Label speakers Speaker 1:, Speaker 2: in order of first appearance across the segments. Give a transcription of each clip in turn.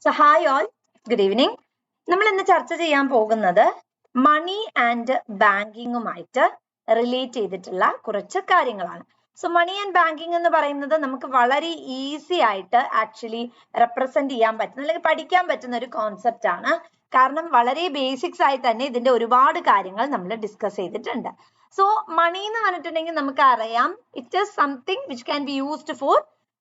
Speaker 1: So hi all, good evening. നമ്മൾ ഇന്ന് ചർച്ച ചെയ്യാൻ പോകുന്നത് മണി ആൻഡ് ബാങ്കിങ്ങുമായിട്ട് റിലേറ്റ് ചെയ്തിട്ടുള്ള കുറച്ച് കാര്യങ്ങളാണ്. സോ മണി ആൻഡ് ബാങ്കിങ് എന്ന് പറയുന്നത് നമുക്ക് വളരെ ഈസി ആയിട്ട് ആക്ച്വലി റെപ്രസെന്റ് ചെയ്യാൻ പറ്റുന്ന അല്ലെങ്കിൽ പഠിക്കാൻ പറ്റുന്ന ഒരു കോൺസെപ്റ്റ് ആണ്. കാരണം വളരെ ബേസിക്സ് ആയി തന്നെ ഇതിന്റെ ഒരുപാട് കാര്യങ്ങൾ നമ്മൾ ഡിസ്കസ് ചെയ്തിട്ടുണ്ട്. സോ മണി എന്ന് പറഞ്ഞിട്ടുണ്ടെങ്കിൽ നമുക്ക് അറിയാം, it is something which can be used for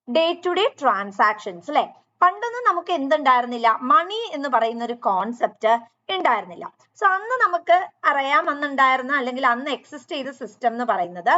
Speaker 1: day to day transactions അല്ലെ. പണ്ടൊന്നും നമുക്ക് എന്തുണ്ടായിരുന്നില്ല, മണി എന്ന് പറയുന്ന ഒരു കോൺസെപ്റ്റ് ഉണ്ടായിരുന്നില്ല. സോ അന്ന് നമുക്ക് അറിയാം, അന്നുണ്ടായിരുന്ന അല്ലെങ്കിൽ അന്ന് എക്സിസ്റ്റ് ചെയ്ത സിസ്റ്റം എന്ന് പറയുന്നത്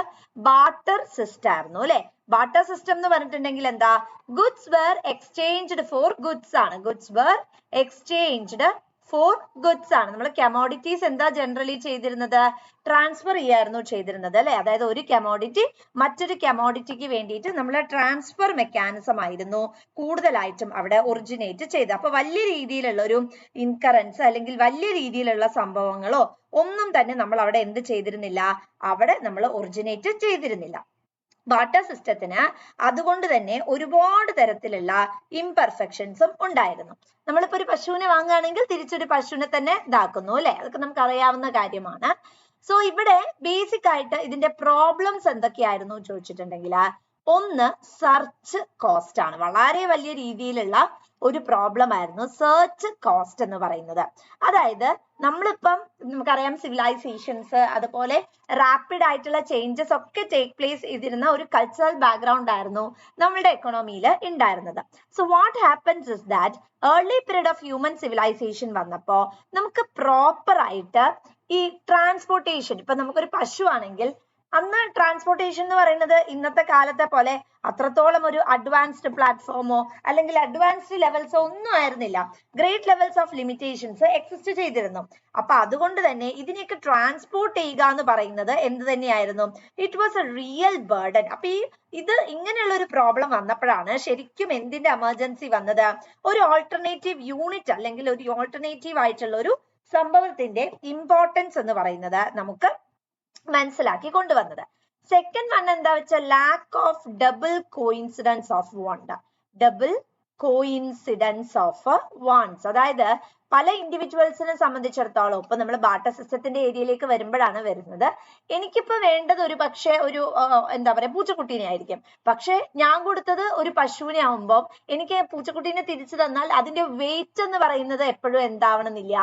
Speaker 1: ബാർട്ടർ സിസ്റ്റം ആയിരുന്നു അല്ലെ. ബാർട്ടർ സിസ്റ്റം എന്ന് പറഞ്ഞിട്ടുണ്ടെങ്കിൽ എന്താ, goods were exchanged for goods ആണ്. Goods were exchanged for goods ആണ്. നമ്മൾ കമോഡിറ്റീസ് എന്താ ജനറലി ചെയ്തിരുന്നത്, ട്രാൻസ്ഫർ ചെയ്യായിരുന്നു ചെയ്തിരുന്നത് അല്ലെ. അതായത് ഒരു കമോഡിറ്റി മറ്റൊരു കമോഡിറ്റിക്ക് വേണ്ടിയിട്ട് നമ്മൾ ട്രാൻസ്ഫർ മെക്കാനിസം ആയിരുന്നു കൂടുതലായിട്ടും അവിടെ ഒറിജിനേറ്റ് ചെയ്ത്. അപ്പൊ വലിയ രീതിയിലുള്ള ഒരു ഇൻകറൻസ് അല്ലെങ്കിൽ വലിയ രീതിയിലുള്ള സംഭവങ്ങളോ ഒന്നും തന്നെ നമ്മൾ അവിടെ എന്ത് ചെയ്തിരുന്നില്ല, അവിടെ നമ്മൾ ഒറിജിനേറ്റ് ചെയ്തിരുന്നില്ല. ബാർട്ടർ സിസ്റ്റത്തിന് അതുകൊണ്ട് തന്നെ ഒരുപാട് തരത്തിലുള്ള ഇംപെർഫെക്ഷൻസും ഉണ്ടായിരുന്നു. നമ്മളിപ്പോ ഒരു പശുവിനെ വാങ്ങുകയാണെങ്കിൽ തിരിച്ചൊരു പശുവിനെ തന്നെ ഇതാക്കുന്നു അല്ലെ, അതൊക്കെ നമുക്ക് അറിയാവുന്ന കാര്യമാണ്. സോ ഇവിടെ ബേസിക് ആയിട്ട് ഇതിന്റെ പ്രോബ്ലംസ് എന്തൊക്കെയായിരുന്നു ചോദിച്ചിട്ടുണ്ടെങ്കിൽ, ഒന്ന് സെർച്ച് കോസ്റ്റ് ആണ്. വളരെ വലിയ രീതിയിലുള്ള ഒരു പ്രോബ്ലം ആയിരുന്നു സെർച്ച് കോസ്റ്റ് എന്ന് പറയുന്നത്. അതായത് നമ്മളിപ്പം നമുക്കറിയാം സിവിലൈസേഷൻസ് അതുപോലെ റാപ്പിഡ് ആയിട്ടുള്ള ചേഞ്ചസ് ഒക്കെ ടേക്ക് പ്ലേസ് ചെയ്തിരുന്ന ഒരു കൾച്ചറൽ ബാക്ക്ഗ്രൗണ്ട് ആയിരുന്നു നമ്മളുടെ എക്കണോമിയിൽ ഉണ്ടായിരുന്നത്. So what happens is that early period of human civilisation വന്നപ്പോ നമുക്ക് പ്രോപ്പർ ആയിട്ട് ഈ ട്രാൻസ്പോർട്ടേഷൻ, ഇപ്പൊ നമുക്കൊരു പശു ആണെങ്കിൽ അന്ന് ട്രാൻസ്പോർട്ടേഷൻ എന്ന് പറയുന്നത് ഇന്നത്തെ കാലത്തെ പോലെ അത്രത്തോളം ഒരു അഡ്വാൻസ്ഡ് പ്ലാറ്റ്ഫോമോ അല്ലെങ്കിൽ അഡ്വാൻസ്ഡ് ലെവൽസോ ഒന്നും ആയിരുന്നില്ല. Great levels of limitations exist ചെയ്തിരുന്നു. അപ്പൊ അതുകൊണ്ട് തന്നെ ഇതിനെയൊക്കെ ട്രാൻസ്പോർട്ട് ചെയ്യുക എന്ന് പറയുന്നത് എന്ത് തന്നെയായിരുന്നു, it was A real burden. അപ്പൊ ഇത് ഇങ്ങനെയുള്ള ഒരു പ്രോബ്ലം വന്നപ്പോഴാണ് ശരിക്കും എന്തിന്റെ എമർജൻസി വന്നത്, ഒരു ഓൾട്ടർനേറ്റീവ് യൂണിറ്റ് അല്ലെങ്കിൽ ഒരു ഓൾട്ടർനേറ്റീവ് ആയിട്ടുള്ള ഒരു സംഭവത്തിന്റെ ഇമ്പോർട്ടൻസ് എന്ന് പറയുന്നത് നമുക്ക് മനസ്സിലാക്കി കൊണ്ടുവന്നത്. സെക്കൻഡ് വൺ എന്താ വെച്ചാൽ lack of double coincidence of wand. Double coincidence of wants, അതായത് പല ഇൻഡിവിജ്വൽസിനെ സംബന്ധിച്ചിടത്തോളം ഇപ്പൊ നമ്മൾ ബാർട്ടർ സിസ്റ്റത്തിന്റെ ഏരിയയിലേക്ക് വരുമ്പോഴാണ് വരുന്നത്, എനിക്കിപ്പോ വേണ്ടത് ഒരു പക്ഷേ ഒരു എന്താ പറയാ പൂച്ചക്കുട്ടീനെ ആയിരിക്കും. പക്ഷെ ഞാൻ കൊടുത്തത് ഒരു പശുവിനെ ആവുമ്പോൾ എനിക്ക് പൂച്ചക്കുട്ടീനെ തിരിച്ചു തന്നാൽ അതിന്റെ വെയിറ്റ് എന്ന് പറയുന്നത് എപ്പോഴും എന്താവണമെന്നില്ല,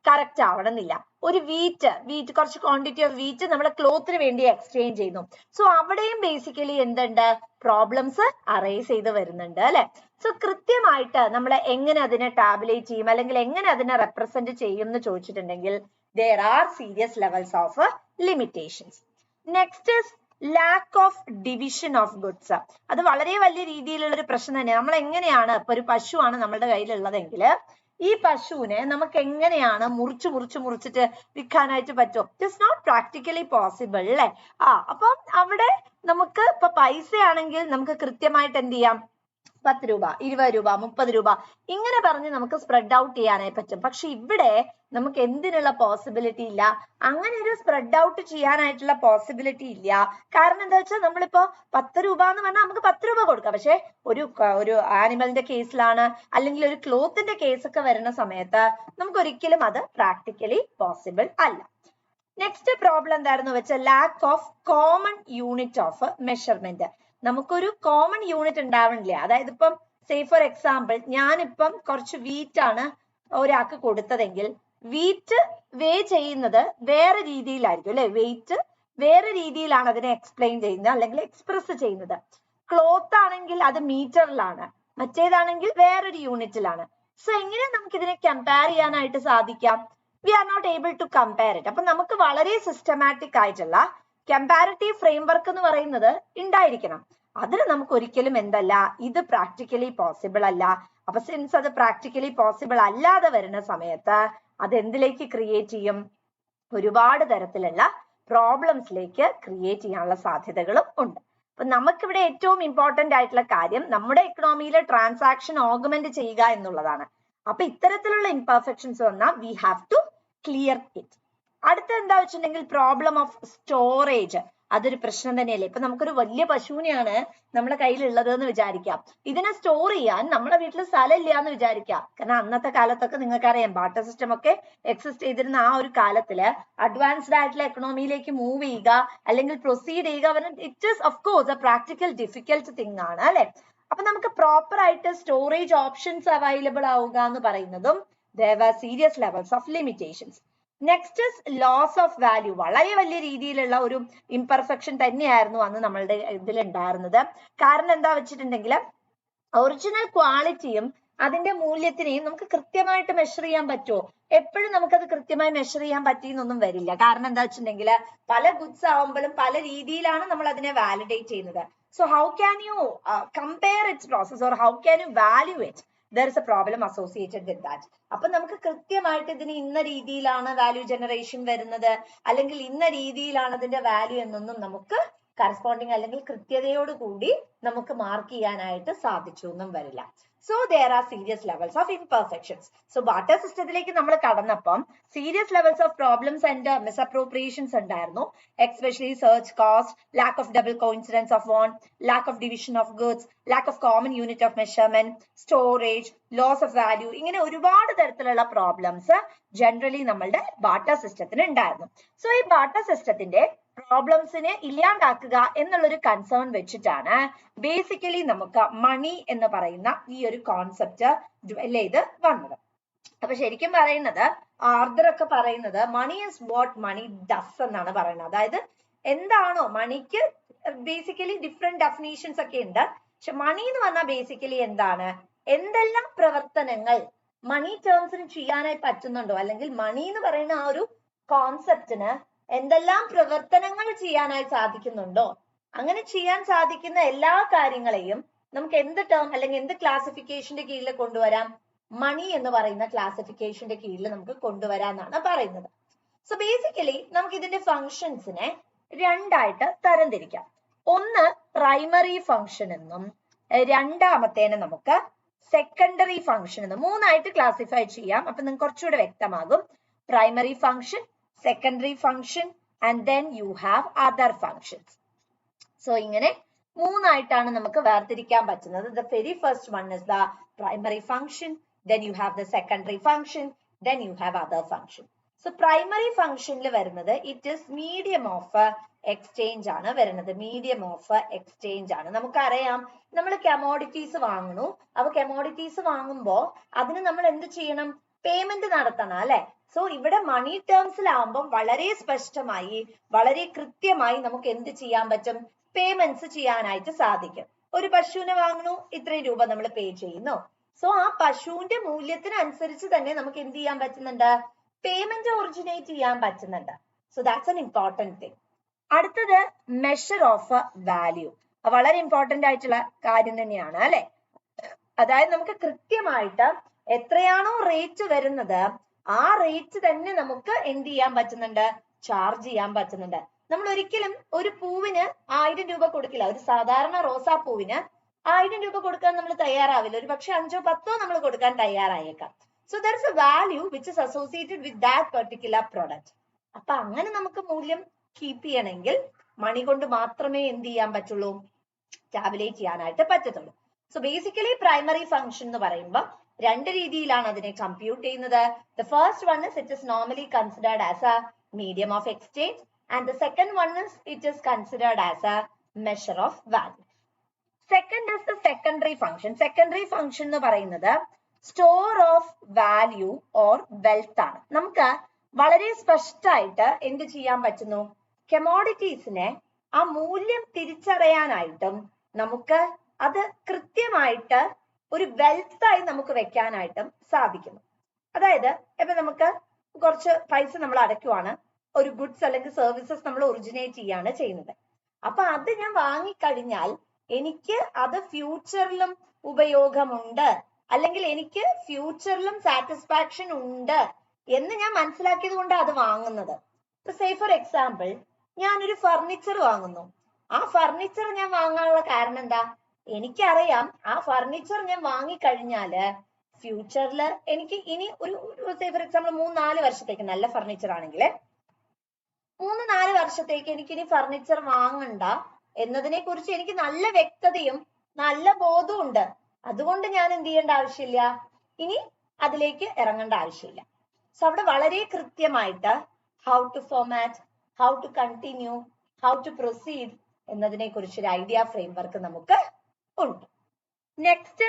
Speaker 1: കറക്റ്റ് ആവണമെന്നില്ല. ഒരു വീറ്റ് കുറച്ച് ക്വാണ്ടിറ്റി ഓഫ് വീറ്റ് നമ്മുടെ ക്ലോത്തിന് വേണ്ടി എക്സ്ചേഞ്ച് ചെയ്യുന്നു. സോ അവിടെയും ബേസിക്കലി എന്തുണ്ട്, പ്രോബ്ലംസ് അറേസ് ചെയ്ത് വരുന്നുണ്ട് അല്ലെ. സോ കൃത്യമായിട്ട് നമ്മൾ എങ്ങനെ അതിനെ ടാബുലേറ്റ് ചെയ്യും അല്ലെങ്കിൽ എങ്ങനെ അതിനെ റെപ്രസെന്റ് ചെയ്യും എന്ന് ചോദിച്ചിട്ടുണ്ടെങ്കിൽ there are serious levels of limitations. Next is lack of division of goods. അത് വളരെ വലിയ രീതിയിലുള്ള ഒരു പ്രശ്നം തന്നെയാണ്. നമ്മൾ എങ്ങനെയാണ്, ഇപ്പൊ ഒരു പശുവാണ് നമ്മളുടെ കയ്യിലുള്ളതെങ്കിൽ ഈ പശുവിനെ നമുക്ക് എങ്ങനെയാണ് മുറിച്ചിട്ട് വിൽക്കാനായിട്ട് പറ്റും, it is not practically possible അല്ലെ. അപ്പം അവിടെ നമുക്ക് ഇപ്പൊ പൈസ ആണെങ്കിൽ നമുക്ക് കൃത്യമായിട്ട് എന്ത് ചെയ്യാം, 10 രൂപ 20 രൂപ 30 രൂപ ഇങ്ങനെ പറഞ്ഞ് നമുക്ക് സ്പ്രെഡ് ഔട്ട് ചെയ്യാനായി പറ്റും. പക്ഷെ ഇവിടെ നമുക്ക് എന്തിനുള്ള പോസിബിലിറ്റി ഇല്ല, അങ്ങനെ ഒരു സ്പ്രെഡ് ഔട്ട് ചെയ്യാനായിട്ടുള്ള പോസിബിലിറ്റി ഇല്ല. കാരണം എന്താ വെച്ചാൽ നമ്മളിപ്പോ 10 രൂപ എന്ന് പറഞ്ഞാൽ നമുക്ക് 10 രൂപ കൊടുക്കാം. പക്ഷെ ഒരു ആനിമലിന്റെ കേസിലാണ് അല്ലെങ്കിൽ ഒരു ക്ലോത്തിന്റെ കേസൊക്കെ വരുന്ന സമയത്ത് നമുക്ക് ഒരിക്കലും അത് പ്രാക്ടിക്കലി പോസിബിൾ അല്ല. നെക്സ്റ്റ് പ്രോബ്ലം എന്തായിരുന്നു വെച്ചാൽ lack of common unit of measurement. നമുക്കൊരു കോമൺ യൂണിറ്റ് ഉണ്ടാവണില്ല. അതായത് ഇപ്പം സേ ഫോർ എക്സാമ്പിൾ ഞാനിപ്പം കുറച്ച് വീറ്റ് ആണ് ഒരാൾക്ക് കൊടുത്തതെങ്കിൽ വീറ്റ് വേ ചെയ്യുന്നത് വേറെ രീതിയിലായിരിക്കും അല്ലെ. വെയിറ്റ് വേറെ രീതിയിലാണ് അതിനെ എക്സ്പ്ലെയിൻ ചെയ്യുന്നത് അല്ലെങ്കിൽ എക്സ്പ്രസ് ചെയ്യുന്നത്. ക്ലോത്ത് ആണെങ്കിൽ അത് മീറ്ററിലാണ്, മറ്റേതാണെങ്കിൽ വേറൊരു യൂണിറ്റിലാണ്. സോ എങ്ങനെ നമുക്ക് ഇതിനെ കമ്പയർ ചെയ്യാനായിട്ട് സാധിക്കാം, we are not able to compare it. അപ്പൊ നമുക്ക് വളരെ സിസ്റ്റമാറ്റിക് ആയിട്ടുള്ള കമ്പാരിറ്റീവ് ഫ്രെയിംവർക്ക് എന്ന് പറയുന്നത് ഉണ്ടായിരിക്കണം. അതിന് നമുക്ക് ഒരിക്കലും എന്തല്ല, ഇത് പ്രാക്ടിക്കലി പോസിബിൾ അല്ല. അപ്പൊ സിൻസ് അത് പ്രാക്ടിക്കലി പോസിബിൾ അല്ലാതെ വരുന്ന സമയത്ത് അത് എന്തിലേക്ക് ക്രിയേറ്റ് ചെയ്യും, ഒരുപാട് തരത്തിലുള്ള പ്രോബ്ലംസിലേക്ക് ക്രിയേറ്റ് ചെയ്യാനുള്ള സാധ്യതകളും ഉണ്ട്. അപ്പൊ നമുക്കിവിടെ ഏറ്റവും ഇമ്പോർട്ടന്റ് ആയിട്ടുള്ള കാര്യം നമ്മുടെ എക്കണോമിയിലെ ട്രാൻസാക്ഷൻ ഓഗ്മെന്റ് ചെയ്യുക എന്നുള്ളതാണ്. അപ്പൊ ഇത്തരത്തിലുള്ള ഇംപെർഫെക്ഷൻസ് വന്നാൽ we have to clear it. അടുത്ത എന്താ വെച്ചിട്ടുണ്ടെങ്കിൽ പ്രോബ്ലം ഓഫ് സ്റ്റോറേജ്. അതൊരു പ്രശ്നം തന്നെയല്ലേ. ഇപ്പൊ നമുക്കൊരു വലിയ പശുവിനെയാണ് നമ്മുടെ കയ്യിലുള്ളത് എന്ന് വിചാരിക്കാം. ഇതിനെ സ്റ്റോർ ചെയ്യാൻ നമ്മളെ വീട്ടിൽ സ്ഥലം ഇല്ല എന്ന് വിചാരിക്കാം. കാരണം അന്നത്തെ കാലത്തൊക്കെ നിങ്ങൾക്കറിയാം ബാർട്ടർ സിസ്റ്റം ഒക്കെ എക്സിസ്റ്റ് ചെയ്തിരുന്ന ആ ഒരു കാലത്തില് അഡ്വാൻസ്ഡ് ആയിട്ടുള്ള എക്കണോമിയിലേക്ക് മൂവ് ചെയ്യുക അല്ലെങ്കിൽ പ്രൊസീഡ് ചെയ്യുക it is of course A practical difficult thing ആണ് അല്ലെ. അപ്പൊ നമുക്ക് പ്രോപ്പർ ആയിട്ട് സ്റ്റോറേജ് ഓപ്ഷൻസ് അവൈലബിൾ ആവുക എന്ന് പറയുന്നതും there were serious levels of limitations. Next is loss of value. വളരെ വലിയ രീതിയിലുള്ള ഒരു ഇംപെർഫെക്ഷൻ തന്നെയായിരുന്നു അന്ന് നമ്മളുടെ ഇതിൽ ഉണ്ടായിരുന്നത്. കാരണം എന്താ വെച്ചിട്ടുണ്ടെങ്കിൽ ഒറിജിനൽ ക്വാളിറ്റിയും അതിന്റെ മൂല്യത്തിനെയും നമുക്ക് കൃത്യമായിട്ട് മെഷർ ചെയ്യാൻ പറ്റുമോ? എപ്പോഴും നമുക്കത് കൃത്യമായി മെഷർ ചെയ്യാൻ പറ്റിയെന്നൊന്നും വരില്ല. കാരണം എന്താ വെച്ചിട്ടുണ്ടെങ്കിൽ പല ഗുഡ്സ് ആവുമ്പോഴും പല രീതിയിലാണ് നമ്മൾ അതിനെ വാലിഡേറ്റ് ചെയ്യുന്നത്. So how can you compare its process or how can you value it? There is a problem associated with that. അപ്പൊ നമുക്ക് കൃത്യമായിട്ട് ഇതിന് ഇന്ന രീതിയിലാണ് വാല്യൂ ജനറേഷൻ വരുന്നത് അല്ലെങ്കിൽ ഇന്ന രീതിയിലാണ് അതിന്റെ വാല്യൂ എന്നൊന്നും നമുക്ക് കറസ്പോണ്ടിങ് അല്ലെങ്കിൽ കൃത്യതയോട് കൂടി നമുക്ക് മാർക്ക് ചെയ്യാനായിട്ട് സാധിച്ചു എന്നും വരില്ല. So there are serious levels of imperfections. So barter സിസ്റ്റത്തിലേക്ക് നമ്മൾ കടന്നപ്പം serious levels of problems and misappropriations ഉണ്ടായിരുന്നു. Especially search cost, lack of double coincidence of want, lack of division of goods, lack of common unit of measurement, storage, loss of value. ഇങ്ങനെ ഒരുപാട് തരത്തിലുള്ള problems generally നമ്മളുടെ barter സിസ്റ്റത്തിന് ഉണ്ടായിരുന്നു. So ഈ barter സിസ്റ്റത്തിന്റെ പ്രോബ്ലംസിനെ ഇല്ലാണ്ടാക്കുക എന്നുള്ളൊരു കൺസേൺ വെച്ചിട്ടാണ് ബേസിക്കലി നമുക്ക് മണി എന്ന് പറയുന്ന ഈ ഒരു കോൺസെപ്റ്റ് ഡെവലപ്പ് ചെയ്ത് വന്നത്. അപ്പൊ ശരിക്കും പറയുന്നത് ആർദർ ഒക്കെ പറയുന്നത് money is what money does എന്നാണ് പറയുന്നത്. അതായത് എന്താണോ മണിക്ക് ബേസിക്കലി ഡിഫറെന്റ് ഡെഫിനീഷൻസ് ഒക്കെ ഉണ്ട്. പക്ഷെ മണി എന്ന് പറഞ്ഞാൽ ബേസിക്കലി എന്താണ്, എന്തെല്ലാം പ്രവർത്തനങ്ങൾ മണി ടേംസിന് ചെയ്യാനായി പറ്റുന്നുണ്ടോ അല്ലെങ്കിൽ മണി എന്ന് പറയുന്ന ആ ഒരു കോൺസെപ്റ്റിന് എന്തെല്ലാം പ്രവർത്തനങ്ങൾ ചെയ്യാനായി സാധിക്കുന്നുണ്ടോ, അങ്ങനെ ചെയ്യാൻ സാധിക്കുന്ന എല്ലാ കാര്യങ്ങളെയും നമുക്ക് എന്ത് ടേം അല്ലെങ്കിൽ എന്ത് ക്ലാസിഫിക്കേഷന്റെ കീഴിൽ കൊണ്ടുവരാം, മണി എന്ന് പറയുന്ന ക്ലാസിഫിക്കേഷന്റെ കീഴിൽ നമുക്ക് കൊണ്ടുവരാന്നാണ് പറയുന്നത്. സോ ബേസിക്കലി നമുക്ക് ഇതിന്റെ ഫങ്ഷൻസിനെ രണ്ടായിട്ട് തരംതിരിക്കാം. ഒന്ന് പ്രൈമറി ഫങ്ഷൻ എന്നും രണ്ടാമത്തേനെ നമുക്ക് സെക്കൻഡറി ഫങ്ഷൻ എന്നും മൂന്നായിട്ട് ക്ലാസിഫൈ ചെയ്യാം. അപ്പൊ നിങ്ങൾക്ക് കുറച്ചുകൂടെ വ്യക്തമാകും. Primary function, secondary function and then you have other functions. So ഇങ്ങനെ മൂന്നായിട്ടാണ് നമുക്ക് വേർതിരിക്കാൻ പറ്റുന്നത്. The very first one is the primary function, then you have the secondary function, then you have other function. So primary functionൽ വരുന്നത് it is medium of exchange ആണ് വരുന്നത്. medium of exchange ആണ്. നമുക്കറിയാം നമ്മൾ commodities വാങ്ങുന്നു. അപ്പൊ commodities വാങ്ങുമ്പോൾ അതിന് നമ്മൾ എന്ത് ചെയ്യണം, പേയ്മെന്റ് നടത്തണം അല്ലെ. സോ ഇവിടെ മണി ടേംസിലാവുമ്പം വളരെ സ്പഷ്ടമായി വളരെ കൃത്യമായി നമുക്ക് എന്ത് ചെയ്യാൻ പറ്റും, പേയ്മെന്റ്സ് ചെയ്യാനായിട്ട് സാധിക്കും. ഒരു പശുവിനെ വാങ്ങുന്നു, ഇത്രയും രൂപ നമ്മൾ പേ ചെയ്യുന്നു. സോ ആ പശുവിന്റെ മൂല്യത്തിനനുസരിച്ച് തന്നെ നമുക്ക് എന്ത് ചെയ്യാൻ പറ്റുന്നുണ്ട്, പേയ്മെന്റ് ഒറിജിനേറ്റ് ചെയ്യാൻ പറ്റുന്നുണ്ട്. So that's an important thing. അടുത്തത് മെഷർ ഓഫ് വാല്യൂ. വളരെ ഇമ്പോർട്ടന്റ് ആയിട്ടുള്ള കാര്യം തന്നെയാണ് അല്ലെ. അതായത് നമുക്ക് കൃത്യമായിട്ട് എത്രയാണോ റേറ്റ് വരുന്നത് ആ റേറ്റ് തന്നെ നമുക്ക് എന്ത് ചെയ്യാൻ പറ്റുന്നുണ്ട്, ചാർജ് ചെയ്യാൻ പറ്റുന്നുണ്ട്. നമ്മൾ ഒരിക്കലും ഒരു പൂവിന് 1000 രൂപ കൊടുക്കില്ല. ഒരു സാധാരണ റോസാ പൂവിന് 1000 രൂപ കൊടുക്കാൻ നമ്മൾ തയ്യാറാവില്ല. ഒരു പക്ഷെ 5 or 10 നമ്മൾ കൊടുക്കാൻ തയ്യാറായേക്കാം. So there is a value which is associated with that particular product. അപ്പൊ അങ്ങനെ നമുക്ക് മൂല്യം കീപ്പ് ചെയ്യണമെങ്കിൽ മണി കൊണ്ട് മാത്രമേ എന്ത് ചെയ്യാൻ പറ്റുള്ളൂ, ടാബുലേറ്റ് ചെയ്യാനായിട്ട് പറ്റത്തുള്ളൂ. സോ ബേസിക്കലി പ്രൈമറി ഫംഗ്ഷൻ എന്ന് പറയുമ്പോൾ രണ്ട് രീതിയിലാണ് അതിനെ കമ്പ്യൂട്ട് ചെയ്യുന്നത്. The first one is it is normally considered as a medium of exchange and the second one is it is considered as a measure of value. Second is the secondary function. Secondary function എന്ന് പറയുന്നത് store of value or wealth ആണ്. നമുക്ക് വളരെ സ്പഷ്ടമായിട്ട് എന്ത് ചെയ്യാൻ പറ്റുന്നു, കമോഡിറ്റീസിനെ ആ മൂല്യം തിരിച്ചറിയാനായിട്ടും നമുക്ക് അത് കൃത്യമായിട്ട് ഒരു വെൽത്ത് ആയി നമുക്ക് വെക്കാനായിട്ടും സാധിക്കുന്നു. അതായത് ഇപ്പൊ നമുക്ക് കുറച്ച് പൈസ നമ്മൾ അടയ്ക്കുവാണ്, ഒരു ഗുഡ്സ് അല്ലെങ്കിൽ സർവീസസ് നമ്മൾ ഒറിജിനേറ്റ് ചെയ്യാണ് ചെയ്യുന്നത്. അപ്പൊ അത് ഞാൻ വാങ്ങിക്കഴിഞ്ഞാൽ എനിക്ക് അത് ഫ്യൂച്ചറിലും ഉപയോഗമുണ്ട് അല്ലെങ്കിൽ എനിക്ക് ഫ്യൂച്ചറിലും സാറ്റിസ്ഫാക്ഷൻ ഉണ്ട് എന്ന് ഞാൻ മനസ്സിലാക്കിയത് കൊണ്ട് അത് വാങ്ങുന്നത്. സേ ഫോർ എക്സാമ്പിൾ ഞാനൊരു ഫർണിച്ചർ വാങ്ങുന്നു. ആ ഫർണിച്ചർ ഞാൻ വാങ്ങാനുള്ള കാരണം എന്താ, എനിക്കറിയാം ആ ഫർണിച്ചർ ഞാൻ വാങ്ങിക്കഴിഞ്ഞാല് ഫ്യൂച്ചറിൽ എനിക്ക് ഇനി ഒരു സേ ഫോർ എക്സാമ്പിൾ 3-4 വർഷത്തേക്ക് നല്ല ഫർണിച്ചർ ആണെങ്കിൽ 3-4 വർഷത്തേക്ക് എനിക്ക് ഇനി ഫർണിച്ചർ വാങ്ങണ്ട എന്നതിനെ കുറിച്ച് എനിക്ക് നല്ല വ്യക്തതയും നല്ല ബോധവും ഉണ്ട്. അതുകൊണ്ട് ഞാൻ എന്ത് ചെയ്യേണ്ട ആവശ്യമില്ല, ഇനി അതിലേക്ക് ഇറങ്ങേണ്ട ആവശ്യമില്ല. സോ അവിടെ വളരെ കൃത്യമായിട്ട് how to format, how to continue, how to proceed എന്നതിനെ കുറിച്ച് ഒരു ഐഡിയ ഫ്രെയിംവർക്ക് നമുക്ക് ഉണ്ട്. Next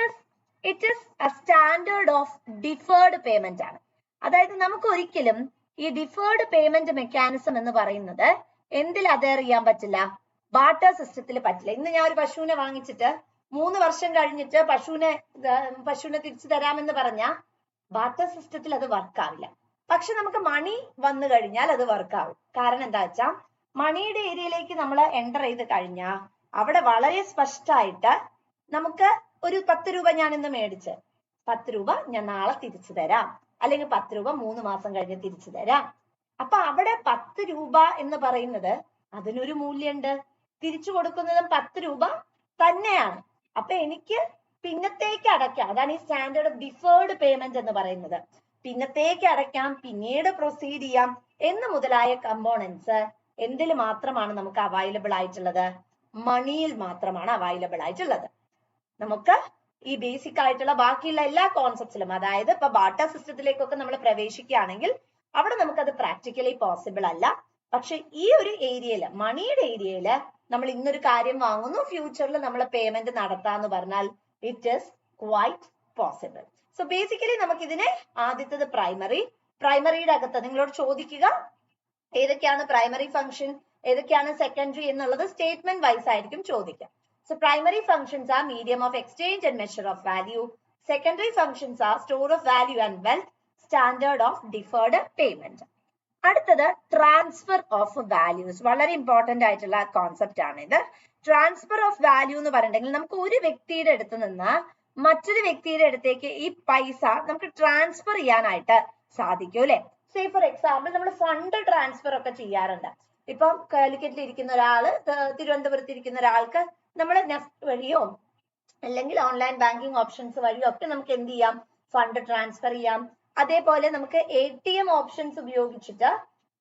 Speaker 1: it is a standard of deferred payment ആണ്. അതായത് നമുക്ക് ഒരിക്കലും ഈ ഡിഫേർഡ് പേയ്മെന്റ് മെക്കാനിസം എന്ന് പറയുന്നത് എന്തിൽ അതേർ ചെയ്യാൻ പറ്റില്ല, ബാർട്ടർ സിസ്റ്റത്തിൽ പറ്റില്ല. ഇന്ന് ഞാൻ ഒരു പശുവിനെ വാങ്ങിച്ചിട്ട് 3 വർഷം കഴിഞ്ഞിട്ട് പശുവിനെ തിരിച്ചു തരാമെന്ന് പറഞ്ഞാൽ ബാർട്ടർ സിസ്റ്റത്തിൽ അത് വർക്കാവില്ല. പക്ഷെ നമുക്ക് മണി വന്നു കഴിഞ്ഞാൽ അത് വർക്കാവും. കാരണം എന്താ വെച്ചാൽ മണിയുടെ ഏരിയയിലേക്ക് നമ്മൾ എൻ്റർ ചെയ്ത് കഴിഞ്ഞാൽ അവിടെ വളരെ സ്പഷ്ടമായിട്ട് നമുക്ക് ഒരു 10 രൂപ ഞാൻ ഇന്ന് മേടിച്ച് 10 രൂപ ഞാൻ നാളെ തിരിച്ചു തരാം, അല്ലെങ്കിൽ 10 രൂപ 3 മാസം കഴിഞ്ഞ് തിരിച്ചു തരാം. അപ്പൊ അവിടെ 10 രൂപ എന്ന് പറയുന്നത് അതിനൊരു മൂല്യമുണ്ട്. തിരിച്ചു കൊടുക്കുന്നതും 10 രൂപ തന്നെയാണ്. അപ്പൊ എനിക്ക് പിന്നത്തേക്ക് അടയ്ക്കാം. അതാണ് ഈ സ്റ്റാൻഡേർഡ് ഓഫ് ഡിഫേർഡ് പേയ്മെന്റ് എന്ന് പറയുന്നത്. പിന്നത്തേക്ക് അടയ്ക്കാം, പിന്നീട് പ്രൊസീഡ് ചെയ്യാം എന്ന് മുതലായ കമ്പോണൻസ് എന്തിൽ മാത്രമാണ് നമുക്ക് അവൈലബിൾ ആയിട്ടുള്ളത്, മണിയിൽ മാത്രമാണ് അവൈലബിൾ ആയിട്ടുള്ളത്. നമുക്ക് ഈ ബേസിക് ആയിട്ടുള്ള ബാക്കിയുള്ള എല്ലാ കോൺസെപ്റ്റ്സിലും, അതായത് ഇപ്പൊ ബാർട്ടർ സിസ്റ്റത്തിലേക്കൊക്കെ നമ്മൾ പ്രവേശിക്കുകയാണെങ്കിൽ അവിടെ നമുക്കത് പ്രാക്ടിക്കലി പോസിബിൾ അല്ല. പക്ഷെ ഈ ഒരു ഏരിയയില്, മണിയുടെ ഏരിയയില് നമ്മൾ ഇന്നൊരു കാര്യം വാങ്ങുന്നു, ഫ്യൂച്ചറിൽ നമ്മൾ പേയ്മെന്റ് നടത്താന്ന് പറഞ്ഞാൽ it is quite possible. So basically നമുക്ക് ഇതിനെ ആദ്യത്തത് പ്രൈമറിയുടെ അകത്ത് നിങ്ങളോട് ചോദിക്കുക ഏതൊക്കെയാണ് പ്രൈമറി ഫംഗ്ഷൻ, ഏതൊക്കെയാണ് സെക്കൻഡറി എന്നുള്ളത് സ്റ്റേറ്റ്മെന്റ് വൈസ് ആയിരിക്കും ചോദിക്കുക. So primary functions are medium of exchange and measure of value. Secondary functions are store of value and wealth, standard of deferred payment. അടുത്തത് ട്രാൻസ്ഫർ ഓഫ് വാല്യൂസ്. വളരെ important ആയിട്ടുള്ള concept ആണ് ഇത്. Transfer of value എന്ന് പറഞ്ഞിട്ടുണ്ടെങ്കിൽ നമുക്ക് ഒരു വ്യക്തിയുടെ അടുത്ത് നിന്ന് മറ്റൊരു വ്യക്തിയുടെ അടുത്തേക്ക് ഈ പൈസ നമുക്ക് ട്രാൻസ്ഫർ ചെയ്യാനായിട്ട് സാധിക്കും അല്ലെ. സേ ഫോർ എക്സാമ്പിൾ നമ്മൾ ഫണ്ട് ട്രാൻസ്ഫർ ഒക്കെ ചെയ്യാറുണ്ട്. ഇപ്പം കാലിക്കറ്റിൽ ഇരിക്കുന്ന ഒരാള് തിരുവനന്തപുരത്ത് ഇരിക്കുന്ന ഒരാൾക്ക് നമ്മൾ നെഫ്റ്റ് വഴിയോ അല്ലെങ്കിൽ ഓൺലൈൻ ബാങ്കിങ് ഓപ്ഷൻസ് വഴിയോ ഒക്കെ നമുക്ക് എന്ത് ചെയ്യാം, ഫണ്ട് ട്രാൻസ്ഫർ ചെയ്യാം. അതേപോലെ നമുക്ക് ATM ഓപ്ഷൻസ് ഉപയോഗിച്ചിട്ട്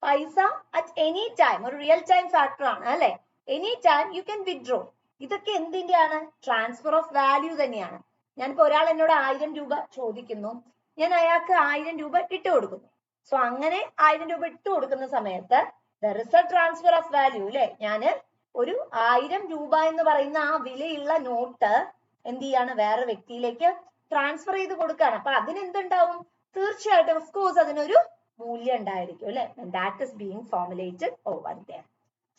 Speaker 1: പൈസ അറ്റ് എനി ടൈം, ഒരു റിയൽ ടൈം ഫാക്ടർ ആണ് അല്ലെ, any time you can withdraw. ഇതൊക്കെ എന്തിന്റെയാണ്, ട്രാൻസ്ഫർ ഓഫ് വാല്യൂ തന്നെയാണ്. ഞാനിപ്പോ ഒരാൾ എന്നോട് 1000 രൂപ ചോദിക്കുന്നു, ഞാൻ അയാൾക്ക് 1000 രൂപ ഇട്ട് കൊടുക്കുന്നു. സോ അങ്ങനെ 1000 രൂപ ഇട്ട് കൊടുക്കുന്ന സമയത്ത് there is a transfer of value അല്ലെ. ഞാന് ഒരു 1000 രൂപ എന്ന് പറയുന്ന ആ വിലയുള്ള നോട്ട് എന്ത് ചെയ്യാണ്, വേറെ വ്യക്തിയിലേക്ക് ട്രാൻസ്ഫർ ചെയ്ത് കൊടുക്കുകയാണ്. അപ്പൊ അതിനെന്തുണ്ടാവും, തീർച്ചയായിട്ടും ഓഫ് കോഴ്സ് അതിനൊരു മൂല്യം ഉണ്ടായിരിക്കും അല്ലെ. That is being formulated over there.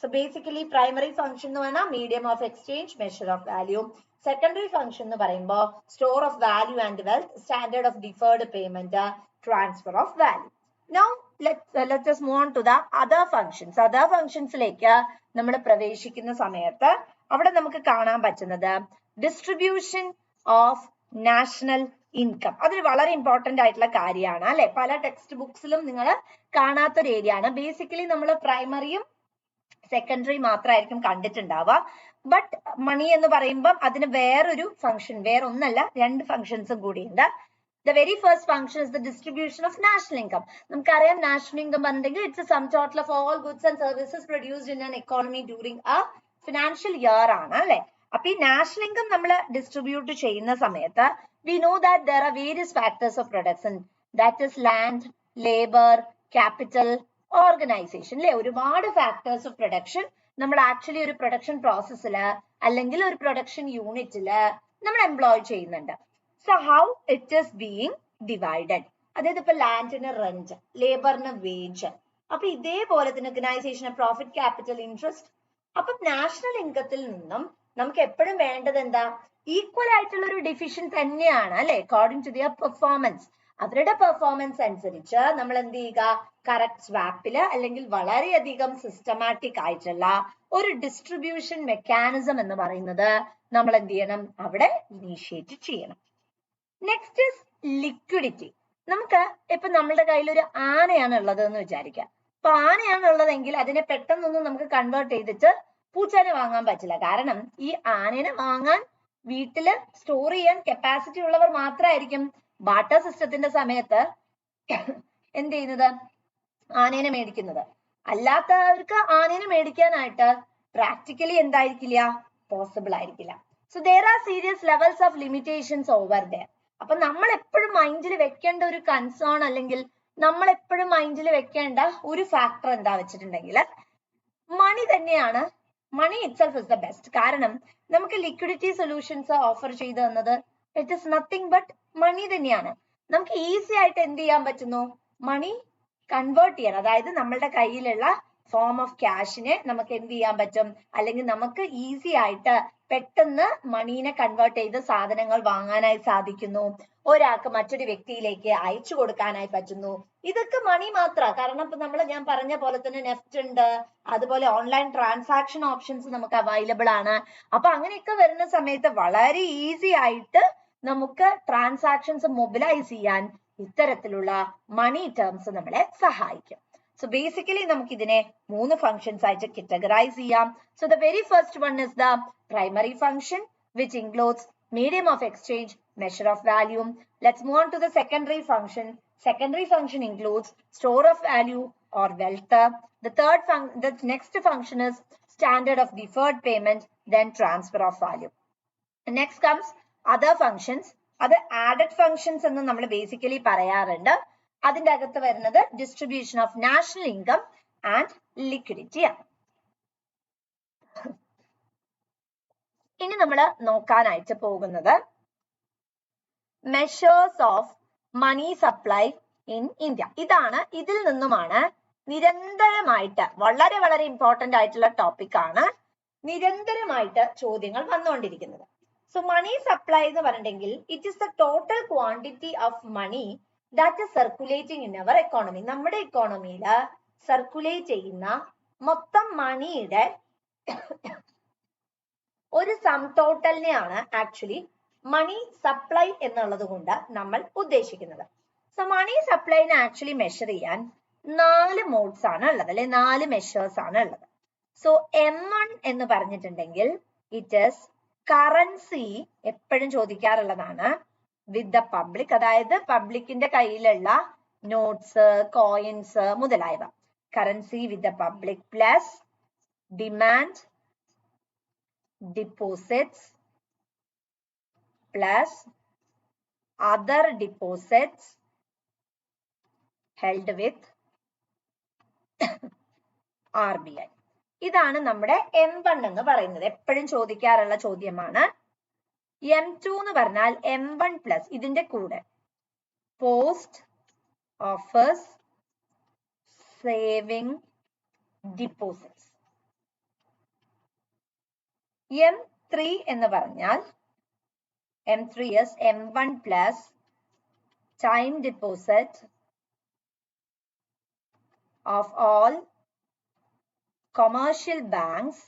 Speaker 1: So basically primary function എന്ന് പറഞ്ഞാൽ medium of exchange, measure of value. Secondary function എന്ന് പറയുമ്പോൾ store of value and wealth, standard of deferred payment, transfer of value. Now let us move on to the other functions. Other functionsലേക്ക് നമ്മൾ പ്രവേശിക്കുന്ന സമയത്ത് അവിടെ നമുക്ക് കാണാൻ പറ്റുന്നത് ഡിസ്ട്രിബ്യൂഷൻ ഓഫ് നാഷണൽ ഇൻകം. അതൊരു വളരെ ഇമ്പോർട്ടന്റ് ആയിട്ടുള്ള കാര്യമാണ് അല്ലെ. പല ടെക്സ്റ്റ് ബുക്സിലും നിങ്ങൾ കാണാത്തൊരു ഏരിയ ആണ്. ബേസിക്കലി നമ്മൾ പ്രൈമറിയും സെക്കൻഡറി മാത്രമായിരിക്കും കണ്ടിട്ടുണ്ടാവുക. ബട്ട് മണി എന്ന് പറയുമ്പോൾ അതിന് വേറൊരു ഫംഗ്ഷൻ, വേറൊന്നല്ല 2 ഫംഗ്ഷൻസും കൂടിയുണ്ട്. The very first function is the distribution of national income. നമുക്കറിയാം നാഷണൽ ഇൻകം പറഞ്ഞിട്ടുണ്ടെങ്കിൽ it's sum total of all goods and services produced in an economy during A financial year ആണ് അല്ലെ. അപ്പൊ ഈ നാഷണൽ ഇൻകം നമ്മൾ distribute ചെയ്യുന്ന സമയത്ത് we know that there are various factors of production, that is land, labor, capital, organization അല്ലെ. ഒരുപാട് factors of production നമ്മൾ ആക്ച്വലി ഒരു പ്രൊഡക്ഷൻ പ്രോസസ്സില് അല്ലെങ്കിൽ ഒരു പ്രൊഡക്ഷൻ യൂണിറ്റില് നമ്മൾ എംപ്ലോയ് ചെയ്യുന്നുണ്ട്. So how it is being divided, അതായത് ഇപ്പൊ ലാൻഡിന് റെന്റ്, ലേബറിന് വേജ്, അപ്പൊ ഇതേപോലെ തന്നെ ഓർഗനൈസേഷൻ പ്രോഫിറ്റ്, ക്യാപിറ്റൽ, ഇൻട്രസ്റ്റ്. അപ്പൊ നാഷണൽ ഇൻകത്തിൽ നിന്നും നമുക്ക് എപ്പോഴും വേണ്ടത് എന്താ, ഈക്വൽ ആയിട്ടുള്ള ഒരു ഡിവിഷൻ തന്നെയാണ് അല്ലെ. അക്കോർഡിംഗ് ടു ദിയർ പെർഫോമൻസ്, അവരുടെ പെർഫോമൻസ് അനുസരിച്ച് നമ്മൾ എന്ത് ചെയ്യുക, കറക്റ്റ് സ്വാപ്പില് അല്ലെങ്കിൽ വളരെയധികം സിസ്റ്റമാറ്റിക് ആയിട്ടുള്ള ഒരു ഡിസ്ട്രിബ്യൂഷൻ മെക്കാനിസം എന്ന് പറയുന്നത് നമ്മൾ എന്ത് ചെയ്യണം, അവിടെ ഇനീഷ്യേറ്റ് ചെയ്യണം. Next is liquidity. നമുക്ക് ഇപ്പൊ നമ്മളുടെ കയ്യിൽ ഒരു ആനയാണ് ഉള്ളത് എന്ന് വിചാരിക്കാം. അപ്പൊ ആനയാണ് ഉള്ളതെങ്കിൽ അതിനെ പെട്ടെന്നൊന്നും നമുക്ക് കൺവേർട്ട് ചെയ്തിട്ട് പൂച്ചനെ വാങ്ങാൻ പറ്റില്ല. കാരണം ഈ ആനനെ വാങ്ങാൻ വീട്ടില് സ്റ്റോർ ചെയ്യാൻ കപ്പാസിറ്റി ഉള്ളവർ മാത്രമായിരിക്കും ബാർട്ടർ സിസ്റ്റത്തിന്റെ സമയത്ത് എന്ത് ചെയ്യുന്നത്, ആനേനെ മേടിക്കുന്നത്. അല്ലാത്തവർക്ക് ആനേനെ മേടിക്കാനായിട്ട് പ്രാക്ടിക്കലി എന്തായിരിക്കില്ല, പോസിബിൾ ആയിരിക്കില്ല. So there are serious levels of limitations over there. അപ്പൊ നമ്മൾ എപ്പോഴും മൈൻഡിൽ വെക്കേണ്ട ഒരു കൺസേൺ അല്ലെങ്കിൽ നമ്മൾ എപ്പോഴും മൈൻഡിൽ വെക്കേണ്ട ഒരു ഫാക്ടർ എന്താ വെച്ചിട്ടുണ്ടെങ്കിൽ മണി തന്നെയാണ്. Money itself is the best. കാരണം നമുക്ക് ലിക്വിഡിറ്റി സൊല്യൂഷൻസ് ഓഫർ ചെയ്തു തന്നത് it is nothing but money തന്നെയാണ്. നമുക്ക് ഈസി ആയിട്ട് എന്ത് ചെയ്യാൻ പറ്റുന്നു, മണി കൺവേർട്ട് ചെയ്യാൻ, അതായത് നമ്മളുടെ കയ്യിലുള്ള ഫോം ഓഫ് ക്യാഷിനെ നമുക്ക് എന്ത് ചെയ്യാൻ പറ്റും, അല്ലെങ്കിൽ നമുക്ക് ഈസി ആയിട്ട് പെട്ടെന്ന് മണീനെ കൺവേർട്ട് ചെയ്ത് സാധനങ്ങൾ വാങ്ങാനായി സാധിക്കുന്നു, ഒരാൾക്ക് മറ്റൊരു വ്യക്തിയിലേക്ക് അയച്ചു കൊടുക്കാനായി പറ്റുന്നു. ഇതൊക്കെ മണി മാത്രമാണ്. കാരണം ഇപ്പൊ ഞാൻ പറഞ്ഞ പോലെ തന്നെ നെഫ്റ്റ് ഉണ്ട്, അതുപോലെ ഓൺലൈൻ ട്രാൻസാക്ഷൻ ഓപ്ഷൻസ് നമുക്ക് അവൈലബിൾ ആണ്. അപ്പൊ അങ്ങനെയൊക്കെ വരുന്ന സമയത്ത് വളരെ ഈസി ആയിട്ട് നമുക്ക് ട്രാൻസാക്ഷൻസ് മൊബിലൈസ് ചെയ്യാൻ ഇത്തരത്തിലുള്ള മണി ടേംസ് നമ്മളെ സഹായിക്കും. So basically നമുക്ക് ഇതിനെ 3 functions ആയിട്ട് categorize ചെയ്യാം. So the very first one is the primary function, which includes medium of exchange, measure of value. Let's move on to the secondary function. Secondary function includes store of value or wealth. The next function is standard of deferred payment, then transfer of value. Next comes other functions. അത് added functions എന്ന് നമ്മൾ basically പറയാറുണ്ട്. അതിന്റെ അകത്ത് വരുന്നത് distribution of national income and liquidity ആണ്. ഇനി നമ്മൾ നോക്കാനായിട്ട് പോകുന്നത് measures of money supply in India. ഇതിൽ നിന്നുമാണ് നിരന്തരമായിട്ട് വളരെ വളരെ ഇമ്പോർട്ടന്റ് ആയിട്ടുള്ള ടോപ്പിക് ആണ്, നിരന്തരമായിട്ട് ചോദ്യങ്ങൾ വന്നുകൊണ്ടിരിക്കുന്നത്. സോ മണി സപ്ലൈ എന്ന് പറഞ്ഞിട്ടുണ്ടെങ്കിൽ it is the total quantity of money that is circulating in our economy. നമ്മുടെ ഇക്കോണമിയിൽ സർക്കുലേറ്റ് ചെയ്യുന്ന മൊത്തം മണിയുടെ ഒരു സം ടോട്ടലിനെയാണ് ആക്ച്വലി മണി സപ്ലൈ എന്നുള്ളത് കൊണ്ട് നമ്മൾ ഉദ്ദേശിക്കുന്നത്. സോ മണി സപ്ലൈനെ ആക്ച്വലി മെഷർ ചെയ്യാൻ 4 മോഡ്സ് ആണ് ഉള്ളത്, അല്ലെ 4 മെഷേഴ്സ് ആണ് ഉള്ളത്. സോ M1 എന്ന് പറഞ്ഞിട്ടുണ്ടെങ്കിൽ ഇറ്റ് ഈസ് കറൻസി, എപ്പോഴും ചോദിക്കാറുള്ളതാണ്, വിത്ത് ദ പബ്ലിക്, അതായത് പബ്ലിക്കിന്റെ കയ്യിലുള്ള നോട്ട്സ്, കോയിൻസ് മുതലായവ. Currency with the public plus demand deposits plus other deposits held with RBI. ഇതാണ് നമ്മുടെ M1 എന്ന് പറയുന്നത്, എപ്പോഴും ചോദിക്കാറുള്ള ചോദ്യമാണ്. M2 എന്ന് പറഞ്ഞാൽ M1 പ്ലസ് ഇതിന്റെ കൂടെ post office saving deposits. M3 എന്ന് പറഞ്ഞാൽ M3 is M1 plus time deposit of all commercial banks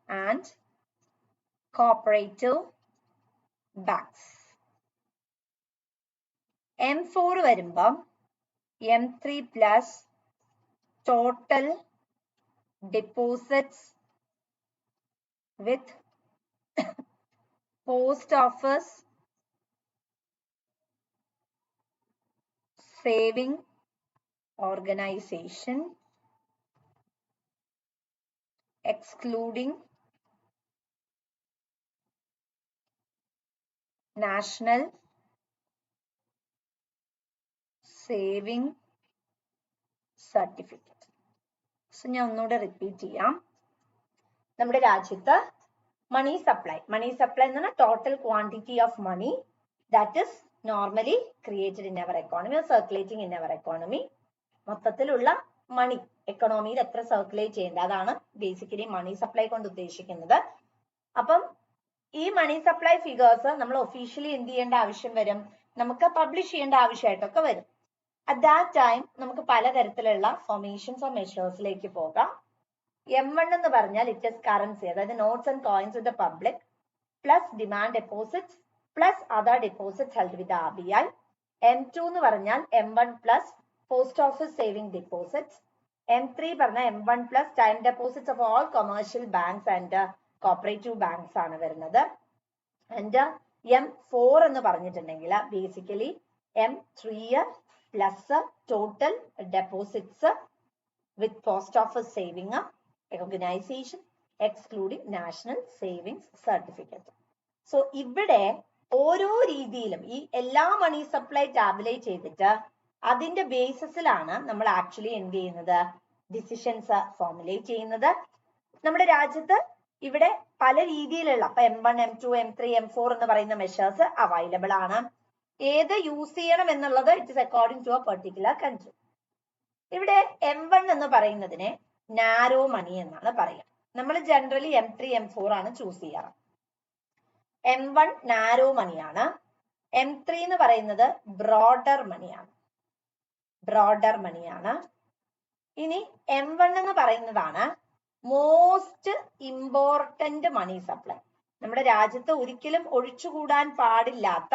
Speaker 1: and cooperative banks. M4 വരുമ്പം M3 plus total deposits with post office saving organization excluding national saving certificate. So ഞാൻ ഒന്നുകൂടെ repeat ചെയ്യാം. നമ്മുടെ രാജ്യത്ത് മണി supply എന്ന് പറഞ്ഞാൽ total quantity of money that is normally created in our economy or circulating in our economy. മൊത്തത്തിലുള്ള money എക്കണോമിയിൽ എത്ര circulate ചെയ്യേണ്ടത്, അതാണ് ബേസിക്കലി മണി സപ്ലൈ കൊണ്ട് ഉദ്ദേശിക്കുന്നത്. അപ്പം ഈ മണി സപ്ലൈ ഫിഗേഴ്സ് നമ്മൾ ഒഫീഷ്യലി എന്ത് ചെയ്യേണ്ട ആവശ്യം വരും, നമുക്ക് പബ്ലിഷ് ചെയ്യേണ്ട ആവശ്യമായിട്ടൊക്കെ വരും. അറ്റ് ദാറ്റ് ടൈം നമുക്ക് പലതരത്തിലുള്ള ഫോർമേഷൻസ് ഓഫ് മെഷേഴ്സിലേക്ക് പോകാം. M1 എന്ന് പറഞ്ഞാൽ ഇറ്റ് ഇസ് കറൻസി, അതായത് notes and coins with the public plus demand deposits plus other deposits held with RBI. M2 എന്ന് പറഞ്ഞാൽ M1 plus post office saving deposits. M3 പറഞ്ഞാൽ M1 plus time deposits of all commercial banks and cooperative banks ആണ് വരുന്നത്. And M4 എന്ന് പറഞ്ഞിട്ടുണ്ടെങ്കിൽ basically M3 plus total deposits with post office saving organisation excluding national savings certificate. So ഇവിടെ ഓരോ രീതിയിലും ഈ എല്ലാ മണി സപ്ലൈ ടാബുലേറ്റ് ചെയ്തിട്ട് അതിന്റെ ബേസിസിലാണ് നമ്മൾ ആക്ച്വലി എന്ത് ചെയ്യുന്നത്, ഡിസിഷൻസ് ഫോർമുലേറ്റ് ചെയ്യുന്നത്. നമ്മുടെ രാജ്യത്ത് ഇവിടെ പല രീതിയിലുള്ള ഇപ്പൊ M1, M2, M3, M4 എന്ന് പറയുന്ന മെഷേഴ്സ് അവൈലബിൾ ആണ്. ഏത് യൂസ് ചെയ്യണം എന്നുള്ളത് it is according to a particular country. ഇവിടെ M1 എന്ന് പറയുന്നതിനെ നാരോ മണി എന്നാണ് പറയുക. നമ്മൾ ജനറലി M3, M4 ആണ് ചൂസ് ചെയ്യാറ്. M1 നാരോ മണിയാണ്. M3 എന്ന് പറയുന്നത് ബ്രോഡർ മണിയാണ്. ഇനി M1 എന്ന് പറയുന്നതാണ് മോസ്റ്റ് ഇമ്പോർട്ടന്റ് മണി സപ്ലൈ. നമ്മുടെ രാജ്യത്ത് ഒരിക്കലും ഒഴിച്ചുകൂടാൻ പാടില്ലാത്ത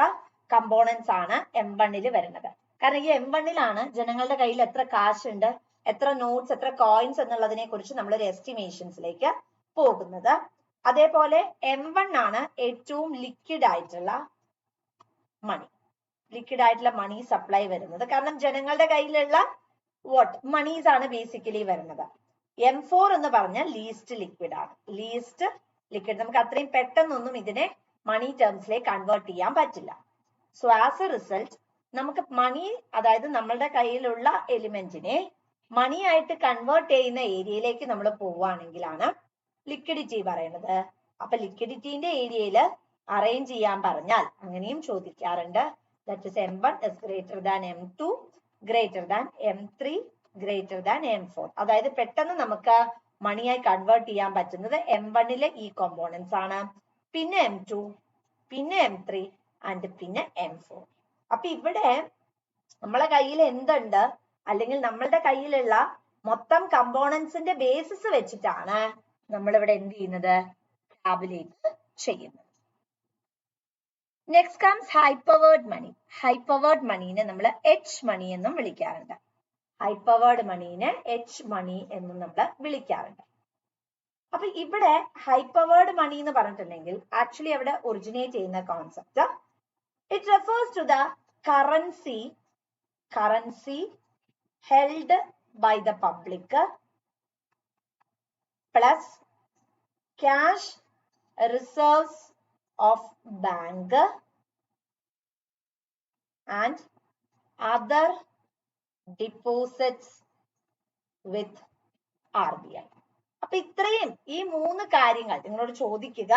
Speaker 1: കമ്പോണൻസ് ആണ് M1 വരുന്നത്. കാരണം ഈ M1 ജനങ്ങളുടെ കയ്യിൽ എത്ര കാശ് ഉണ്ട്, എത്ര നോട്ട്സ്, എത്ര കോയിൻസ് എന്നുള്ളതിനെ കുറിച്ച് നമ്മളൊരു എസ്റ്റിമേഷൻസിലേക്ക് പോകുന്നത്. അതേപോലെ M1 ആണ് ഏറ്റവും ലിക്വിഡ് ആയിട്ടുള്ള മണി സപ്ലൈ വരുന്നത്. കാരണം ജനങ്ങളുടെ കയ്യിലുള്ള മണീസ് ആണ് ബേസിക്കലി വരുന്നത്. M4 എന്ന് പറഞ്ഞാൽ ലീസ്റ്റ് ലിക്വിഡ് ആണ്. നമുക്ക് അത്രയും പെട്ടെന്നൊന്നും ഇതിനെ മണി ടേംസിലേക്ക് കൺവേർട്ട് ചെയ്യാൻ പറ്റില്ല. സോ ആസ് എ റിസൾട്ട് നമുക്ക് മണി, അതായത് നമ്മളുടെ കയ്യിലുള്ള എലിമെന്റിനെ മണി ആയിട്ട് കൺവേർട്ട് ചെയ്യുന്ന ഏരിയയിലേക്ക് നമ്മൾ പോവുകയാണെങ്കിലാണ് ലിക്വിഡിറ്റി പറയുന്നത്. അപ്പൊ ലിക്വിഡിറ്റിന്റെ ഏരിയയിൽ അറേഞ്ച് ചെയ്യാൻ പറഞ്ഞാൽ അങ്ങനെയും ചോദിക്കാറുണ്ട്. That is M1 is greater than M2, greater than M3, greater than M4. അതായത് പെട്ടെന്ന് നമുക്ക് മണിയായി കൺവേർട്ട് ചെയ്യാൻ പറ്റുന്നത് M1 ഈ കോമ്പോണൻസ് ആണ്, പിന്നെ M2, പിന്നെ M3 ആൻഡ് പിന്നെ M4. അപ്പൊ ഇവിടെ നമ്മളെ കയ്യിൽ എന്തുണ്ട്, അല്ലെങ്കിൽ നമ്മളുടെ കയ്യിലുള്ള മൊത്തം കമ്പോണൻസിന്റെ ബേസിസ് വെച്ചിട്ടാണ് നമ്മൾ ഇവിടെ എന്ത് ചെയ്യുന്നത്, ടാബുലേറ്റ് ചെയ്യുന്നത്. നെക്സ്റ്റ് കംസ് ഹൈപ്പവേർഡ് മണി. ഹൈപ്പവേർഡ് മണീനെ നമ്മൾ H മണി എന്നും വിളിക്കാറുണ്ട്. അപ്പൊ ഇവിടെ ഹൈപ്പവേർഡ് മണി എന്ന് പറഞ്ഞിട്ടുണ്ടെങ്കിൽ ആക്ച്വലി അവിടെ ഒറിജിനേറ്റ് ചെയ്യുന്ന concept, it refers to the currency held by the public plus cash reserves of bank and other deposits with RBI. അപ്പൊ ഇത്രയും ഈ മൂന്ന് കാര്യങ്ങൾ നിങ്ങളോട് ചോദിക്കുക,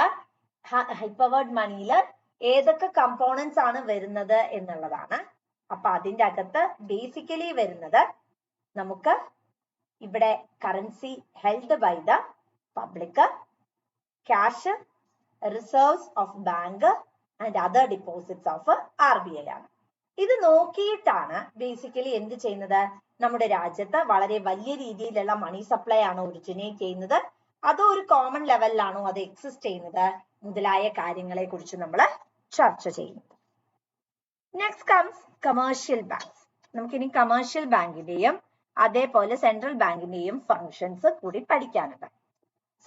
Speaker 1: ഹൈപ്പവേർഡ് മണിയിൽ ഏതൊക്കെ കമ്പോണൻസ് ആണ് വരുന്നത് എന്നുള്ളതാണ്. അപ്പൊ അതിന്റെ അകത്ത് ബേസിക്കലി വരുന്നത് നമുക്ക് ഇവിടെ currency held by the public, cash reserves of bank and other deposits of RBI ആണ്. ഇത് നോക്കിയിട്ടാണ് ബേസിക്കലി എന്ത് ചെയ്യുന്നത്, നമ്മുടെ രാജ്യത്ത് വളരെ വലിയ രീതിയിലുള്ള മണി സപ്ലൈ ആണോ ഒറിജിനേറ്റ് ചെയ്യുന്നത്, അതോ ഒരു കോമൺ ലെവലിലാണോ അത് എക്സിസ്റ്റ് ചെയ്യുന്നത്, മുതലായ കാര്യങ്ങളെ കുറിച്ച് നമ്മൾ ചർച്ച ചെയ്യുന്നു. Next comes commercial banks. നമുക്കിനി കമേഴ്ഷ്യൽ ബാങ്കിന്റെയും അതേപോലെ സെൻട്രൽ ബാങ്കിന്റെയും ഫങ്ഷൻസ് കൂടി പഠിക്കാനുണ്ട്.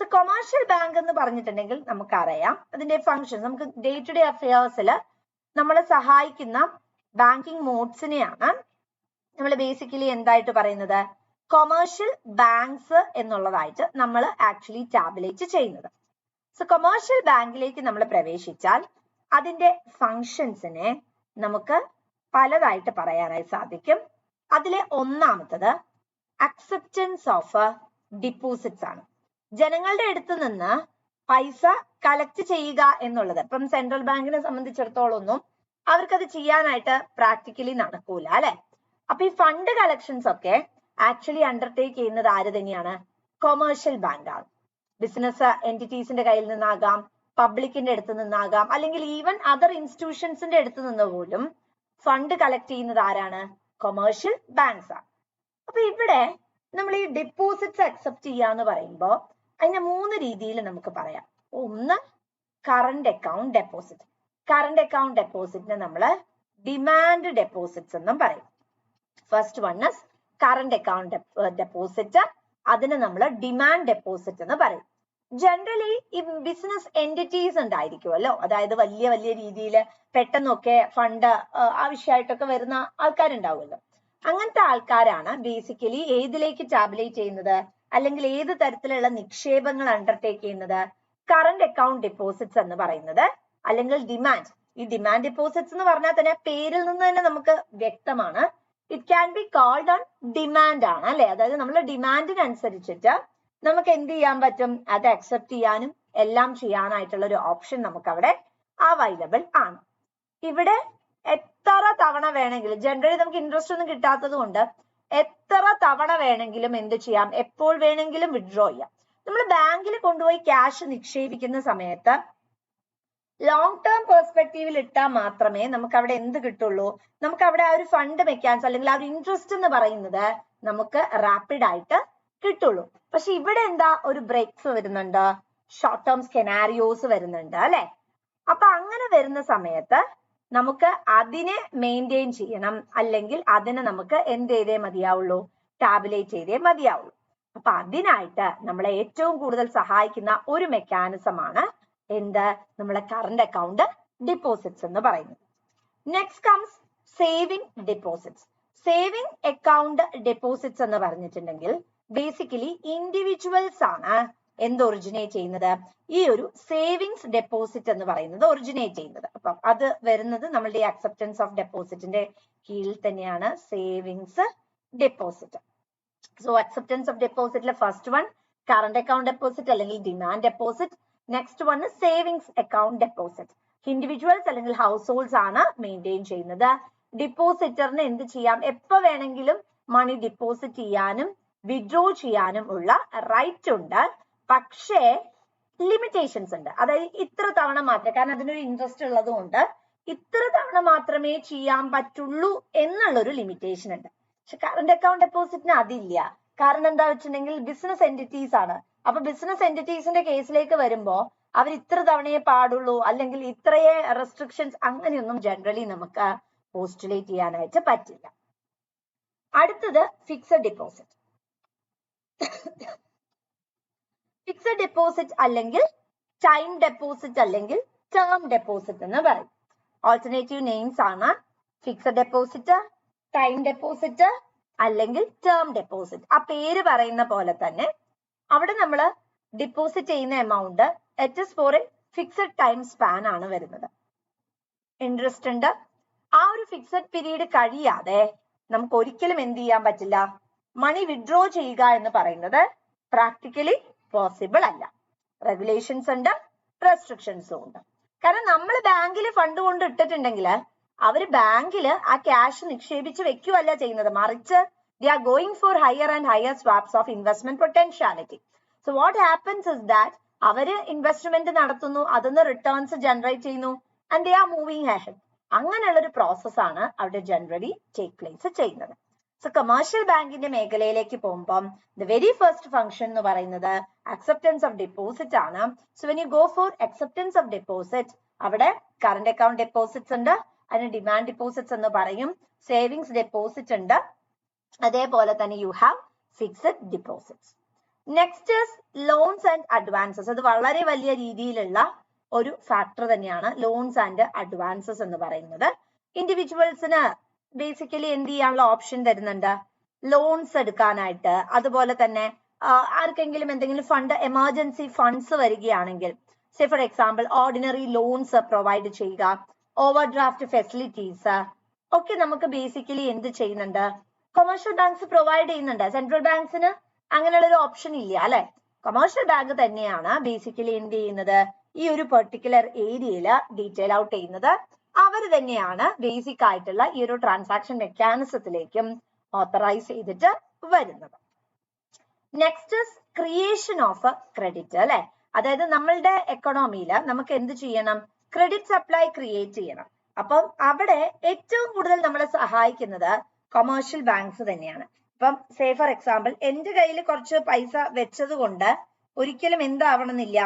Speaker 1: സോ കൊമേഴ്ഷ്യൽ ബാങ്ക് എന്ന് പറഞ്ഞിട്ടുണ്ടെങ്കിൽ നമുക്കറിയാം അതിന്റെ ഫങ്ഷൻസ്, നമുക്ക് ഡേ ടു ഡേ അഫയേഴ്സിൽ നമ്മളെ സഹായിക്കുന്ന ബാങ്കിങ് മോഡ്സിനെയാണ് നമ്മൾ ബേസിക്കലി എന്തായിട്ട് പറയുന്നത്, കൊമേഴ്ഷ്യൽ ബാങ്ക്സ് എന്നുള്ളതായിട്ട് നമ്മൾ ആക്ച്വലി ടാബുലേറ്റ് ചെയ്യുന്നത്. സോ കൊമേഴ്ഷ്യൽ ബാങ്കിലേക്ക് നമ്മൾ പ്രവേശിച്ചാൽ അതിന്റെ ഫങ്ഷൻസിനെ നമുക്ക് പലതായിട്ട് പറയാനായി സാധിക്കും. അതിലെ ഒന്നാമത്തത് അക്സെപ്റ്റൻസ് ഓഫ് ഡിപ്പോസിറ്റ്സ് ആണ്. ജനങ്ങളുടെ അടുത്ത് നിന്ന് പൈസ കളക്ട് ചെയ്യുക എന്നുള്ളത് ഇപ്പം സെൻട്രൽ ബാങ്കിനെ സംബന്ധിച്ചിടത്തോളം ഒന്നും അവർക്കത് ചെയ്യാനായിട്ട് പ്രാക്ടിക്കലി നടക്കൂല അല്ലെ. അപ്പൊ ഈ ഫണ്ട് കളക്ഷൻസ് ഒക്കെ ആക്ച്വലി അണ്ടർടേക്ക് ചെയ്യുന്നത് ആര് തന്നെയാണ്, കൊമേഴ്ഷ്യൽ ബാങ്ക് ആണ്. ബിസിനസ് എന്റിറ്റീസിന്റെ കയ്യിൽ നിന്നാകാം, പബ്ലിക്കിന്റെ അടുത്ത് നിന്നാകാം, അല്ലെങ്കിൽ ഈവൻ അതർ ഇൻസ്റ്റിറ്റ്യൂഷൻസിന്റെ അടുത്ത് നിന്ന് പോലും ഫണ്ട് കളക്ട് ചെയ്യുന്നത് ആരാണ്, കൊമേഴ്ഷ്യൽ ബാങ്ക്സ് ആണ്. അപ്പൊ ഇവിടെ നമ്മൾ ഈ ഡിപ്പോസിറ്റ്സ് അക്സെപ്റ്റ് ചെയ്യാന്ന് പറയുമ്പോൾ അതിന്റെ മൂന്ന് രീതിയിൽ നമുക്ക് പറയാം. ഒന്ന് current account deposit. Current account ഡെപ്പോസിറ്റിനെ നമ്മൾ ഡിമാൻഡ് ഡെപ്പോസിറ്റ്സ് എന്നും പറയും. First one is current account deposit, അതിന് നമ്മൾ ഡിമാൻഡ് ഡെപ്പോസിറ്റ് എന്ന് പറയും. ജനറലി ഈ ബിസിനസ് എന്റിറ്റീസ് ഉണ്ടായിരിക്കുമല്ലോ, അതായത് വലിയ വലിയ രീതിയിൽ പെട്ടെന്നൊക്കെ ഫണ്ട് ആവശ്യമായിട്ടൊക്കെ വരുന്ന ആൾക്കാരുണ്ടാവുമല്ലോ. അങ്ങനത്തെ ആൾക്കാരാണ് ബേസിക്കലി ഏതിലേക്ക് ടാബുലേറ്റ് ചെയ്യുന്നത്, അല്ലെങ്കിൽ ഏത് തരത്തിലുള്ള നിക്ഷേപങ്ങൾ അണ്ടർടേക്ക് ചെയ്യുന്നത്? കറന്റ് അക്കൗണ്ട് ഡെപ്പോസിറ്റ്സ് എന്ന് പറയുന്നത്, അല്ലെങ്കിൽ ഡിമാൻഡ്. ഈ ഡിമാൻഡ് ഡെപ്പോസിറ്റ്സ് എന്ന് പറഞ്ഞാൽ തന്നെ പേരിൽ നിന്ന് തന്നെ നമുക്ക് വ്യക്തമാണ്, it can be called on demand ആണ് അല്ലെ. അതായത് നമ്മുടെ ഡിമാൻഡിനനുസരിച്ചിട്ട് നമുക്ക് എന്ത് ചെയ്യാൻ പറ്റും, അത് അക്സെപ്റ്റ് ചെയ്യാനും എല്ലാം ചെയ്യാനായിട്ടുള്ള ഒരു ഓപ്ഷൻ നമുക്ക് അവിടെ അവൈലബിൾ ആണ്. ഇവിടെ എത്ര തവണ വേണമെങ്കിലും, ജനറലി നമുക്ക് ഇൻട്രസ്റ്റ് ഒന്നും കിട്ടാത്തത് കൊണ്ട് എത്ര തവണ വേണമെങ്കിലും എന്ത് ചെയ്യാം, എപ്പോൾ വേണമെങ്കിലും വിഡ്രോ ചെയ്യാം. നമ്മൾ ബാങ്കിൽ കൊണ്ടുപോയി ക്യാഷ് നിക്ഷേപിക്കുന്ന സമയത്ത് ലോങ് ടേം പെർസ്പെക്റ്റീവിൽ ഇട്ടാൽ മാത്രമേ നമുക്ക് അവിടെ എന്ത് കിട്ടുള്ളൂ, നമുക്ക് അവിടെ ആ ഒരു ഫണ്ട് മെക്കാനിസം അല്ലെങ്കിൽ ആ ഒരു ഇൻട്രസ്റ്റ് എന്ന് പറയുന്നത് നമുക്ക് റാപ്പിഡ് ആയിട്ട് കിട്ടുള്ളൂ. പക്ഷെ ഇവിടെ എന്താ, ഒരു ബ്രേക്സ് വരുന്നുണ്ട്, ഷോർട്ട് ടേം സ്കെനാരിയോസ് വരുന്നുണ്ട് അല്ലെ. അപ്പൊ അങ്ങനെ വരുന്ന സമയത്ത് നമുക്ക് അതിനെ മെയിൻറ്റെയിൻ ചെയ്യണം, അല്ലെങ്കിൽ അതിനെ നമുക്ക് എന്ത് ചെയ്തേ മതിയാവുള്ളൂ, ടാബുലേറ്റ് ചെയ്തേ മതിയാവുള്ളൂ. അപ്പൊ അതിനായിട്ട് നമ്മളെ ഏറ്റവും കൂടുതൽ സഹായിക്കുന്ന ഒരു മെക്കാനിസമാണ് എന്ത്, നമ്മളെ കറന്റ് അക്കൗണ്ട് ഡെപ്പോസിറ്റ്സ് എന്ന് പറയുന്നത്. Next comes saving deposits. Saving account deposits എന്ന് പറഞ്ഞിട്ടുണ്ടെങ്കിൽ ബേസിക്കലി ഇൻഡിവിജ്വൽസ് ആണ് എന്ത് ഒറിജിനേറ്റ് ചെയ്യുന്നത്, ഈ ഒരു സേവിങ്സ് ഡെപ്പോസിറ്റ് എന്ന് പറയുന്നത് ഒറിജിനേറ്റ് ചെയ്യുന്നത്. അപ്പം അത് വരുന്നത് നമ്മളുടെ അക്സെപ്റ്റൻസ് ഓഫ് ഡെപ്പോസിറ്റിന്റെ കീഴിൽ തന്നെയാണ് savings deposit. So acceptance of ഡെപ്പോസിറ്റിലെ first one current account deposit അല്ലെങ്കിൽ demand deposit. Next one savings account deposit. Individuals അല്ലെങ്കിൽ ഹൗസ് ഹോൾഡ്സ് ആണ് മെയിൻറ്റെയിൻ ചെയ്യുന്നത്. ഡിപ്പോസിറ്ററിന് എന്ത് ചെയ്യാം, എപ്പോ വേണമെങ്കിലും മണി ഡിപ്പോസിറ്റ് ചെയ്യാനും വിഡ്രോ ചെയ്യാനും ഉള്ള റൈറ്റ് ഉണ്ട്. പക്ഷേ ലിമിറ്റേഷൻസ് ഉണ്ട്. അതായത് ഇത്ര തവണ മാത്രമേ, കാരണം അതിനൊരു ഇൻട്രസ്റ്റ് ഉള്ളത് കൊണ്ട് ഇത്ര തവണ മാത്രമേ ചെയ്യാൻ പറ്റുള്ളൂ എന്നുള്ളൊരു ലിമിറ്റേഷൻ ഉണ്ട്. പക്ഷെ കറന്റ് അക്കൗണ്ട് ഡെപ്പോസിറ്റിന് അതില്ല. കാരണം എന്താ വെച്ചിട്ടുണ്ടെങ്കിൽ ബിസിനസ് എൻറ്റിറ്റീസ് ആണ്. അപ്പൊ ബിസിനസ് എൻറ്റിറ്റീസിന്റെ കേസിലേക്ക് വരുമ്പോ അവർ ഇത്ര തവണയെ പാടുള്ളൂ, അല്ലെങ്കിൽ ഇത്രയേ റെസ്ട്രിക്ഷൻസ്, അങ്ങനെയൊന്നും ജനറലി നമുക്ക് പോസ്റ്റുലേറ്റ് ചെയ്യാനായിട്ട് പറ്റില്ല. അടുത്തത് ഫിക്സഡ് ഡെപ്പോസിറ്റ്. ഫിക്സഡ് ഡെപ്പോസിറ്റ് അല്ലെങ്കിൽ ടൈം ഡെപ്പോസിറ്റ് അല്ലെങ്കിൽ ടേം ഡെപ്പോസിറ്റ് എന്ന് പറയും. ഓൾട്ടർനേറ്റീവ് നെയിംസ് ആണ് ഫിക്സഡ് ഡെപ്പോസിറ്റ്, ടൈം ഡെപ്പോസിറ്റ് അല്ലെങ്കിൽ ടേം ഡെപ്പോസിറ്റ്. ആ പേര് പറയുന്ന പോലെ തന്നെ അവിടെ നമ്മൾ ഡിപ്പോസിറ്റ് ചെയ്യുന്ന amount it is for a fixed time span ആണ് വരുന്നത്. ഇൻട്രസ്റ്റ് ഉണ്ട്. ആ ഒരു ഫിക്സഡ് പീരീഡ് കഴിയാതെ നമുക്ക് ഒരിക്കലും എന്ത് ചെയ്യാൻ പറ്റില്ല, മണി വിഡ്രോ ചെയ്യുക എന്ന് പറയുന്നത് പ്രാക്ടിക്കലി പോസിബിൾ അല്ല. റെഗുലേഷൻസ് ഉണ്ട്, റെസ്ട്രിക്ഷൻസും ഉണ്ട്. കാരണം നമ്മൾ ബാങ്കിൽ ഫണ്ട് കൊണ്ട് ഇട്ടിട്ടുണ്ടെങ്കിൽ അവര് ബാങ്കിൽ ആ ക്യാഷ് നിക്ഷേപിച്ച് വെക്കുകയല്ല ചെയ്യുന്നത്, മറിച്ച് they are going for higher and higher swaps of investment potentiality. So what happens is that അവര് ഇൻവെസ്റ്റ്മെന്റ് നടത്തുന്നു, അതിന് റിട്ടേൺസ് ജനറേറ്റ് ചെയ്യുന്നു, and they are moving ahead. അങ്ങനെയുള്ള ഒരു പ്രോസസ് ആണ് അവിടെ ജനറലി ടേക്ക് പ്ലേസ് ചെയ്യുന്നത്. സോ കമേഴ്ഷ്യൽ ബാങ്കിന്റെ മേഖലയിലേക്ക് പോകുമ്പോൾ ദ വെരി ഫസ്റ്റ് ഫംഗ്ഷൻ എന്ന് പറയുന്നത് അക്സെപ്റ്റൻസ് ഓഫ് ഡെപ്പോസിറ്റ് ആണ്. So when you go for acceptance of deposit, അവിടെ കറന്റ് അക്കൗണ്ട് ഡെപ്പോസിറ്റ്സ് ഉണ്ട്, അതിന് ഡിമാൻഡ് ഡെപ്പോസിറ്റ്സ് എന്ന് പറയും, സേവിങ്സ് ഡെപ്പോസിറ്റ് ഉണ്ട്, അതേപോലെ തന്നെ you have fixed deposits. Next is loans and advances. അത് വളരെ വലിയ രീതിയിലുള്ള ഒരു ഫാക്ടർ തന്നെയാണ് ലോൺസ് ആൻഡ് അഡ്വാൻസസ് എന്ന് പറയുന്നത്. ഇൻഡിവിജ്വൽസിന് ബേസിക്കലി എന്ത് ചെയ്യാനുള്ള ഓപ്ഷൻ തരുന്നുണ്ട്, ലോൺസ് എടുക്കാനായിട്ട്. അതുപോലെ തന്നെ ആർക്കെങ്കിലും എന്തെങ്കിലും ഫണ്ട്, എമർജൻസി ഫണ്ട്സ് വരികയാണെങ്കിൽ, say for example ordinary loans provide ചെയ്യുക, ഓവർ ഡ്രാഫ്റ്റ് ഫെസിലിറ്റീസ് ഒക്കെ നമുക്ക് ബേസിക്കലി എന്ത് ചെയ്യുന്നുണ്ട്, കൊമേഴ്ഷ്യൽ ബാങ്ക്സ് പ്രൊവൈഡ് ചെയ്യുന്നുണ്ട്. സെൻട്രൽ ബാങ്ക്സിന് അങ്ങനെയുള്ള ഒരു ഓപ്ഷൻ ഇല്ല അല്ലെ. കൊമേഴ്ഷ്യൽ ബാങ്ക് തന്നെയാണ് ബേസിക്കലി എന്ത് ചെയ്യുന്നത്, ഈ ഒരു പെർട്ടിക്കുലർ ഏരിയയിൽ ഡീറ്റെയിൽ ഔട്ട് ചെയ്യുന്നത്. അവർ തന്നെയാണ് ബേസിക് ആയിട്ടുള്ള ഈ ഒരു ട്രാൻസാക്ഷൻ മെക്കാനിസത്തിലേക്കും ഓത്തറൈസ് ചെയ്തിട്ട് വരുന്നത്. Next is creation of credit അല്ലെ. അതായത് നമ്മളുടെ എക്കണോമിയിൽ നമുക്ക് എന്ത് ചെയ്യണം, ക്രെഡിറ്റ് സപ്ലൈ ക്രിയേറ്റ് ചെയ്യണം. അപ്പം അവിടെ ഏറ്റവും കൂടുതൽ നമ്മളെ സഹായിക്കുന്നത് കൊമേഴ്ഷ്യൽ ബാങ്ക്സ് തന്നെയാണ്. ഇപ്പം സേ ഫോർ എക്സാമ്പിൾ എന്റെ കയ്യിൽ കുറച്ച് പൈസ വെച്ചത് കൊണ്ട് ഒരിക്കലും എന്താവണമെന്നില്ല,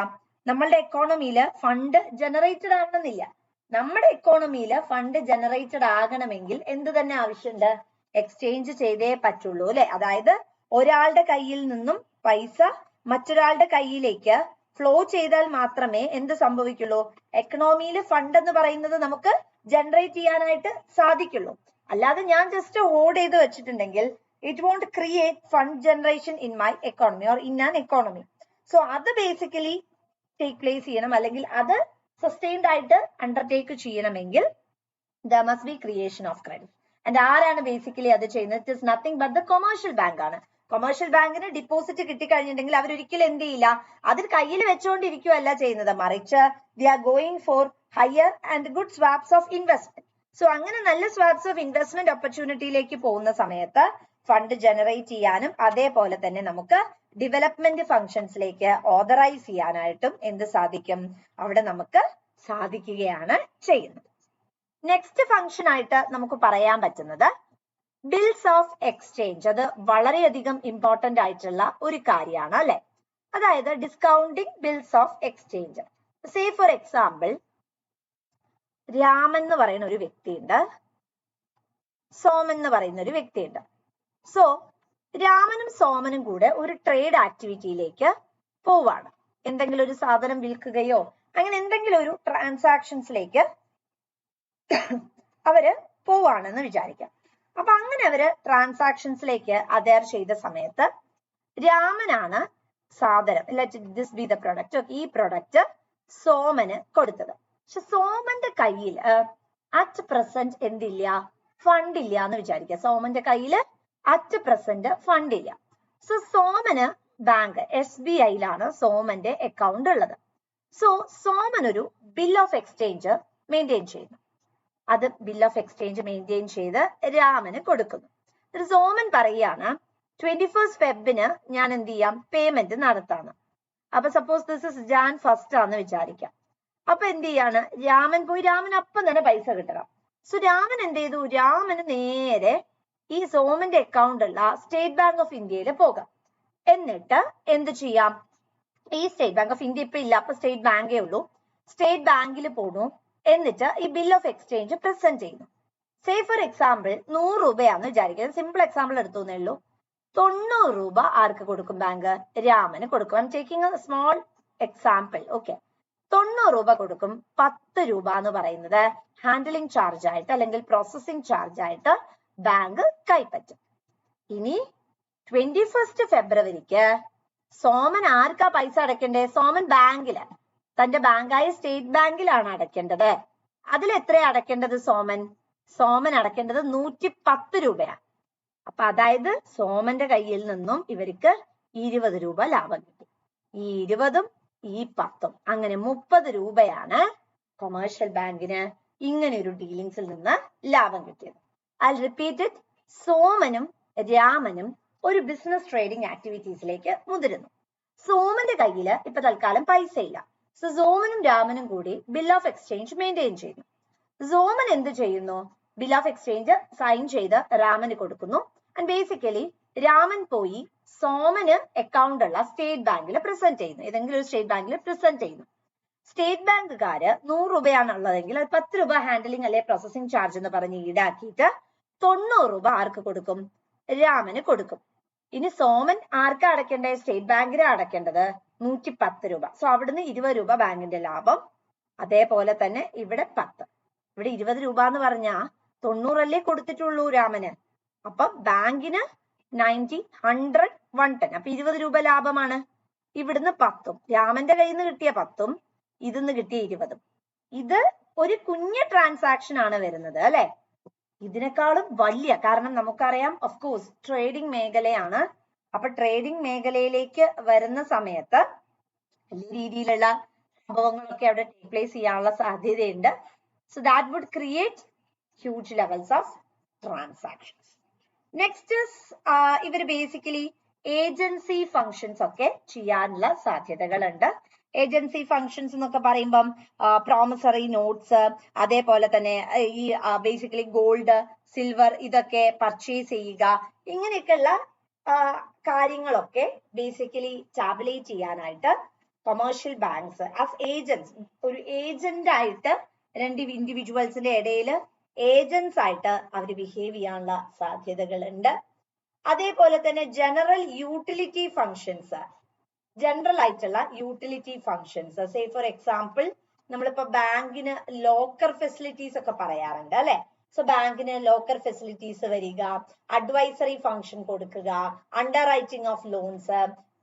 Speaker 1: നമ്മളുടെ എക്കോണമിയിൽ ഫണ്ട് ജനറേറ്റഡ് ആവണമെന്നില്ല. നമ്മുടെ എക്കോണമിയിൽ ഫണ്ട് ജനറേറ്റഡ് ആകണമെങ്കിൽ എന്ത് തന്നെ ആവശ്യമുണ്ട്, എക്സ്ചേഞ്ച് ചെയ്തേ പറ്റുള്ളൂ അല്ലെ. അതായത് ഒരാളുടെ കയ്യിൽ നിന്നും പൈസ മറ്റൊരാളുടെ കയ്യിലേക്ക് ഫ്ലോ ചെയ്താൽ മാത്രമേ എന്ത് സംഭവിക്കുള്ളൂ, എക്കണോമിയിൽ ഫണ്ട് എന്ന് പറയുന്നത് നമുക്ക് ജനറേറ്റ് ചെയ്യാനായിട്ട് സാധിക്കുള്ളൂ. അല്ലാതെ ഞാൻ ജസ്റ്റ് ഹോൾഡ് ചെയ്ത് വെച്ചിട്ടുണ്ടെങ്കിൽ it won't create fund generation in my economy or in an economy. So അത് basically take place ചെയ്യണം, അല്ലെങ്കിൽ അത് sustained ആയിട്ട് undertake ചെയ്യണമെങ്കിൽ there must be creation of credit. And ആരാണ് basically അത് ചെയ്യുന്നത്? It is nothing but the commercial bank ആണ്. കൊമേഴ്ഷ്യൽ ബാങ്കിന് ഡിപ്പോസിറ്റ് കിട്ടിക്കഴിഞ്ഞിട്ടുണ്ടെങ്കിൽ അവർ ഒരിക്കലും എന്ത് ചെയ്യില്ല, അതിൽ കയ്യിൽ വെച്ചുകൊണ്ടിരിക്കുകയല്ല ചെയ്യുന്നത്, മറിച്ച് they are going for higher and good swaps of investment. So അങ്ങനെ നല്ല സ്വാപ്സ് ഓഫ് ഇൻവെസ്റ്റ്മെന്റ് ഓപ്പർച്യൂണിറ്റിയിലേക്ക് പോകുന്ന സമയത്ത് ഫണ്ട് ജനറേറ്റ് ചെയ്യാനും അതേപോലെ തന്നെ നമുക്ക് ഡെവലപ്മെന്റ് ഫംഗ്ഷൻസിലേക്ക് ഓതറൈസ് ചെയ്യാനായിട്ടും എന്ത് സാധിക്കും, അവിടെ നമുക്ക് സാധിക്കുകയാണ് ചെയ്യുന്നത്. നെക്സ്റ്റ് ഫംഗ്ഷൻ ആയിട്ട് നമുക്ക് പറയാൻ പറ്റുന്നത് ബിൽസ് ഓഫ് എക്സ്ചേഞ്ച്. അത് വളരെയധികം ഇമ്പോർട്ടന്റ് ആയിട്ടുള്ള ഒരു കാര്യമാണ് അല്ലെ. അതായത് discounting bills of exchange. Say for example, Raman എന്ന് പറയുന്ന ഒരു വ്യക്തിയുണ്ട്, സോമൻ എന്ന് പറയുന്ന ഒരു വ്യക്തിയുണ്ട്. സോ രാമനും സോമനും കൂടെ ഒരു ട്രേഡ് ആക്ടിവിറ്റിയിലേക്ക് പോവാണ്. എന്തെങ്കിലും ഒരു സാധനം വിൽക്കുകയോ അങ്ങനെ എന്തെങ്കിലും ഒരു ട്രാൻസാക്ഷൻസിലേക്ക് അവര് പോവാണെന്ന് വിചാരിക്കാം. അപ്പൊ അങ്ങനെ അവര് ട്രാൻസാക്ഷൻസിലേക്ക് അഡയർ ചെയ്ത സമയത്ത് രാമനാണ് സാധനം, let this B the product, ഈ പ്രൊഡക്റ്റ് സോമന് കൊടുത്തത്. പക്ഷെ സോമന്റെ കയ്യിൽ അറ്റ് പ്രസന്റ് എന്തില്ല, ഫണ്ട് ഇല്ല എന്ന് വിചാരിക്കുക. സോമന്റെ കയ്യിൽ അറ്റ് പ്രസന്റ് ഫണ്ട് ഇല്ല. സോ സോമന് ബാങ്ക് SBIയിലാണ് സോമന്റെ അക്കൗണ്ട് ഉള്ളത്. സോ സോമൻ ഒരു ബിൽ ഓഫ് എക്സ്ചേഞ്ച് മെയിൻറ്റെയിൻ ചെയ്യുന്നു. അത് ബിൽ ഓഫ് എക്സ്ചേഞ്ച് മെയിൻറ്റെയിൻ ചെയ്ത് രാമന് കൊടുക്കുന്നു. സോമൻ പറയാണ് 21st ഫെബ്രുവരിന് ഞാൻ എന്ത് ചെയ്യാം, പേയ്മെന്റ് നടത്താന്ന്. അപ്പൊ suppose this is Jan 1st ആണെന്ന് വിചാരിക്കാം. അപ്പൊ എന്ത് ചെയ്യാണ്, രാമൻ പോയി, രാമൻ അപ്പം തന്നെ പൈസ കിട്ടണം. സോ രാമൻ എന്ത് ചെയ്തു, രാമന് നേരെ ഈ സോമന്റെ അക്കൗണ്ട് ഉള്ള സ്റ്റേറ്റ് ബാങ്ക് ഓഫ് ഇന്ത്യയിൽ പോകാം. എന്നിട്ട് എന്ത് ചെയ്യാം, ഈ സ്റ്റേറ്റ് ബാങ്ക് ഓഫ് ഇന്ത്യ ഇപ്പൊ ഇല്ല, അപ്പൊ സ്റ്റേറ്റ് ബാങ്കേ ഉള്ളൂ. സ്റ്റേറ്റ് ബാങ്കിൽ പോണു, എന്നിട്ട് ഈ ബിൽ ഓഫ് എക്സ്ചേഞ്ച് പ്രസന്റ് ചെയ്യുന്നു. സേ ഫോർ എക്സാമ്പിൾ 100 രൂപയാണെന്ന് വിചാരിക്കുന്നത്. സിമ്പിൾ എക്സാമ്പിൾ എടുത്തുന്നേ ഉള്ളൂ. 90 രൂപ ആർക്ക് കൊടുക്കും, ബാങ്ക് രാമന് കൊടുക്കും. I am taking A small example. Okay, 90 രൂപ കൊടുക്കും. 10 രൂപ എന്ന് പറയുന്നത് ഹാൻഡലിംഗ് ചാർജ് ആയിട്ട് അല്ലെങ്കിൽ പ്രോസസിംഗ് ചാർജ് ആയിട്ട് ബാങ്ക് കൈപ്പറ്റും. ഇനി 21st ഫെബ്രുവരിക്ക് സോമൻ ആർക്കാ പൈസ അടയ്ക്കണ്ടേ, സോമൻ ബാങ്കില്, തന്റെ ബാങ്കായ സ്റ്റേറ്റ് ബാങ്കിലാണ് അടയ്ക്കേണ്ടത്. അതിൽ എത്രയാ അടയ്ക്കേണ്ടത്, സോമൻ അടയ്ക്കേണ്ടത് 110 രൂപയാണ്. അപ്പൊ അതായത് സോമന്റെ കയ്യിൽ നിന്നും ഇവർക്ക് 20 രൂപ ലാഭം കിട്ടി. ഈ 20ഉം ഈ 10ഉം അങ്ങനെ 30 രൂപയാണ് കൊമേഴ്ഷ്യൽ ബാങ്കിന് ഇങ്ങനെ ഒരു ഡീലിങ്സിൽ നിന്ന് ലാഭം കിട്ടിയത്. I repeat it. സോമനും രാമനും ഒരു ബിസിനസ് ട്രേഡിംഗ് ആക്ടിവിറ്റീസിലേക്ക് മുതിരുന്നു. സോമന്റെ കയ്യിൽ ഇപ്പൊ തൽക്കാലം പൈസ ഇല്ല. സോ സോമനും രാമനും കൂടി ബിൽ ഓഫ് എക്സ്ചേഞ്ച് മെയിൻറ്റെയിൻ ചെയ്യുന്നു. സോമൻ എന്ത് ചെയ്യുന്നു, ബിൽ ഓഫ് എക്സ്ചേഞ്ച് സൈൻ ചെയ്ത് രാമന് കൊടുക്കുന്നു. ആൻഡ് ബേസിക്കലി രാമൻ പോയി സോമന് അക്കൗണ്ട് ഉള്ള സ്റ്റേറ്റ് ബാങ്കിൽ പ്രസന്റ് ചെയ്യുന്നു, ഏതെങ്കിലും ഒരു സ്റ്റേറ്റ് ബാങ്കിൽ പ്രസന്റ് ചെയ്യുന്നു. സ്റ്റേറ്റ് ബാങ്കുകാര് 100 രൂപയാണ് ഉള്ളതെങ്കിൽ 10 രൂപ ഹാൻഡലിംഗ് അല്ലെ പ്രോസസിംഗ് ചാർജ് എന്ന് പറഞ്ഞ് ഈടാക്കിയിട്ട് 90 രൂപ ആർക്ക് കൊടുക്കും, രാമന് കൊടുക്കും. ഇനി സോമൻ ആർക്കാ അടയ്ക്കേണ്ടത്, സ്റ്റേറ്റ് ബാങ്കിന് അടയ്ക്കേണ്ടത് 110 രൂപ. സോ അവിടുന്ന് 20 രൂപ ബാങ്കിന്റെ ലാഭം. അതേപോലെ തന്നെ ഇവിടെ 10, ഇവിടെ 20 രൂപ എന്ന് പറഞ്ഞാ 90 അല്ലേ കൊടുത്തിട്ടുള്ളൂ രാമന്. അപ്പൊ ബാങ്കിന് 90, 100, 110. അപ്പൊ 20 രൂപ ലാഭമാണ്. ഇവിടുന്ന് 10ഉം രാമന്റെ കയ്യിൽ നിന്ന് കിട്ടിയ 10ഉം ഇതിന്ന് കിട്ടിയ 20ഉം. ഇത് ഒരു കുഞ്ഞ് ട്രാൻസാക്ഷൻ ആണ് വരുന്നത് അല്ലെ. ഇതിനേക്കാളും വലിയ, കാരണം നമുക്കറിയാം ഓഫ് കോഴ്സ് ട്രേഡിംഗ് മേഖലയാണ്. അപ്പൊ ട്രേഡിംഗ് മേഖലയിലേക്ക് വരുന്ന സമയത്ത് വലിയ രീതിയിലുള്ള സംഭവങ്ങളൊക്കെ അവിടെ ടേക്ക് പ്ലേസ് ചെയ്യാനുള്ള സാധ്യതയുണ്ട്. So that would create huge levels of transactions. Next ഇവർ ബേസിക്കലി ഏജൻസി ഫങ്ഷൻസ് ഒക്കെ ചെയ്യാനുള്ള സാധ്യതകളുണ്ട്. ഏജൻസി ഫങ്ഷൻസ് എന്നൊക്കെ പറയുമ്പം പ്രോമിസറി നോട്ട്സ്, അതേപോലെ തന്നെ ഈ ബേസിക്കലി ഗോൾഡ്, സിൽവർ ഇതൊക്കെ പർച്ചേസ് ചെയ്യുക, ഇങ്ങനെയൊക്കെയുള്ള കാര്യങ്ങളൊക്കെ ബേസിക്കലി ടാബുലേറ്റ് ചെയ്യാനായിട്ട് കൊമേഴ്ഷ്യൽ ബാങ്ക്സ് ആസ് ഏജൻസ്, ഒരു ഏജന്റ് ആയിട്ട് രണ്ട് ഇൻഡിവിജ്വൽസിന്റെ ഇടയിൽ ഏജൻസ് ആയിട്ട് അവർ ബിഹേവ് ചെയ്യാനുള്ള സാധ്യതകളുണ്ട്. അതേപോലെ തന്നെ ജനറൽ യൂട്ടിലിറ്റി ഫങ്ഷൻസ്, ജനറൽ ആയിട്ടുള്ള utility functions. Say for example നമ്മളിപ്പോ ബാങ്കിന് ലോക്കർ ഫെസിലിറ്റീസ് ഒക്കെ പറയാറുണ്ട് അല്ലെ. സോ ബാങ്കിന് ലോക്കർ ഫെസിലിറ്റീസ് വരിക, അഡ്വൈസറി ഫംഗ്ഷൻ കൊടുക്കുക, under writing of loans,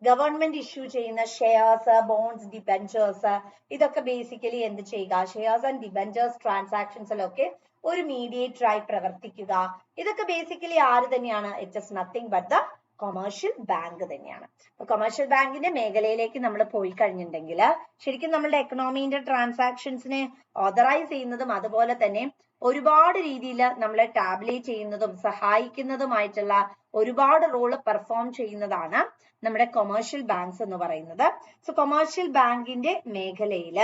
Speaker 1: government issue ചെയ്യുന്ന ഷെയർസ്, ബോൺസ്, ഡിബെഞ്ചേഴ്സ്, ഇതൊക്കെ ബേസിക്കലി എന്ത് ചെയ്യുക, ഷെയർസ് ആൻഡ് ഡിബെഞ്ചേഴ്സ് ട്രാൻസാക്ഷൻസിലൊക്കെ ഒരു മീഡിയേറ്റർ ആയി പ്രവർത്തിക്കുക. ഇതൊക്കെ ബേസിക്കലി ആര് തന്നെയാണ്? It is nothing but the commercial bank തന്നെയാണ്. കൊമേഴ്ഷ്യൽ ബാങ്കിന്റെ മേഖലയിലേക്ക് നമ്മൾ പോയി കഴിഞ്ഞിട്ടുണ്ടെങ്കിൽ ശരിക്കും നമ്മളുടെ എക്കണോമിന്റെ ട്രാൻസാക്ഷൻസിനെ ഓതറൈസ് ചെയ്യുന്നതും അതുപോലെ തന്നെ ഒരുപാട് രീതിയിൽ നമ്മളെ ടാബുലേറ്റ് ചെയ്യുന്നതും സഹായിക്കുന്നതുമായിട്ടുള്ള ഒരുപാട് റോള് പെർഫോം ചെയ്യുന്നതാണ് നമ്മുടെ കൊമേഴ്ഷ്യൽ ബാങ്ക്സ് എന്ന് പറയുന്നത്. സോ കൊമേഴ്ഷ്യൽ ബാങ്കിന്റെ മേഖലയിൽ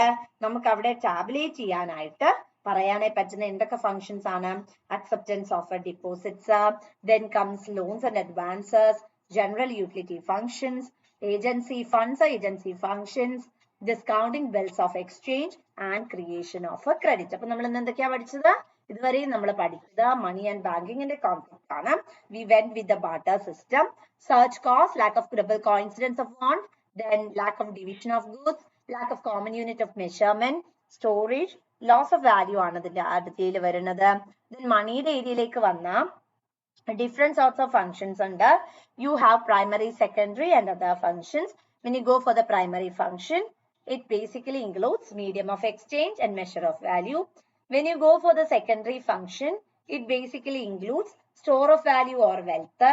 Speaker 1: നമുക്ക് അവിടെ ടാബുലേറ്റ് ചെയ്യാനായിട്ട് പറയാനേ പറ്റുന്ന എന്തൊക്കെ ഫങ്ഷൻസ് ആണ്? Acceptance of deposits, then comes loans and advances, general utility functions, agency funds, agency functions, discounting bills of exchange and creation of a credit. അപ്പോൾ നമ്മൾ ഇന്ന് എന്തൊക്കെയാ പഠിച്ചത്? ഇതുവരെയും നമ്മൾ പഠിച്ചത് മണി ആൻഡ് ബാങ്കിങ്ങിന്റെ കോൺസെപ്റ്റ് ആണ്. We went with the barter system, search cost, lack of credible coincidence of want, then lack of division of goods, lack of common unit of measurement, storage, loss of value ആണ് ഇതിന്റെ അടുത്തയിൽ വരുന്നത്. Then മണിയുടെ ഏരിയയിലേക്ക് വന്ന different sorts of functions ഉണ്ട്. You have primary, secondary and other functions. When you go for the primary function, it basically includes medium of exchange and measure of value. When you go for the secondary function, it basically includes store of value or wealth,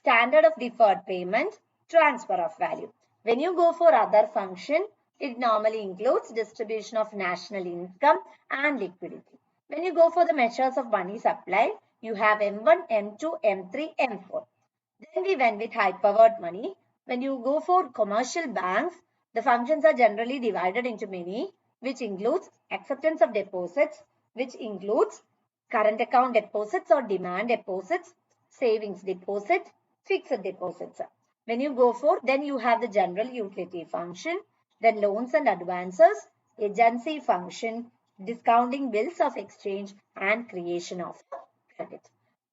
Speaker 1: standard of deferred payment, transfer of value. When you go for other function, it normally includes distribution of national income and liquidity. When you go for the measures of money supply, you have M1, M2, M3, M4. Then we went with high powered money. When you go for commercial banks, the functions are generally divided into many, which includes acceptance of deposits, which includes current account deposits or demand deposits, savings deposit, fixed deposits. When you go for, then you have the general utility function, then loans and advances, agency function, discounting bills of exchange and creation of credit.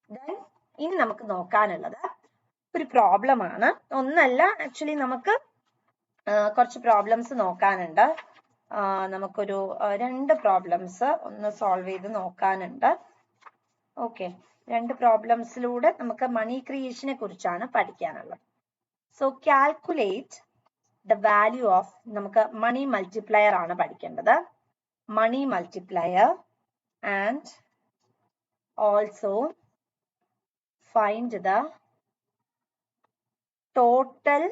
Speaker 1: Then ഇനി നമുക്ക് നോക്കാനുള്ളത് ഒരു problem ആണ്. ഒന്നല്ല, actually നമുക്ക് കുറച്ച് problems നോക്കാനുണ്ട്. നമുക്കൊരു 2 problems ഒന്ന് solve ചെയ്ത് നോക്കാനുണ്ട്. ഓക്കെ, 2 പ്രോബ്ലംസിലൂടെ നമുക്ക് മണി ക്രിയേഷനെ കുറിച്ചാണ് പഠിക്കാനുള്ളത്. So calculate the value of, നമുക്ക് മണി മൾട്ടിപ്ലയർ ആണ് പഠിക്കേണ്ടത്. Money multiplier and also find the total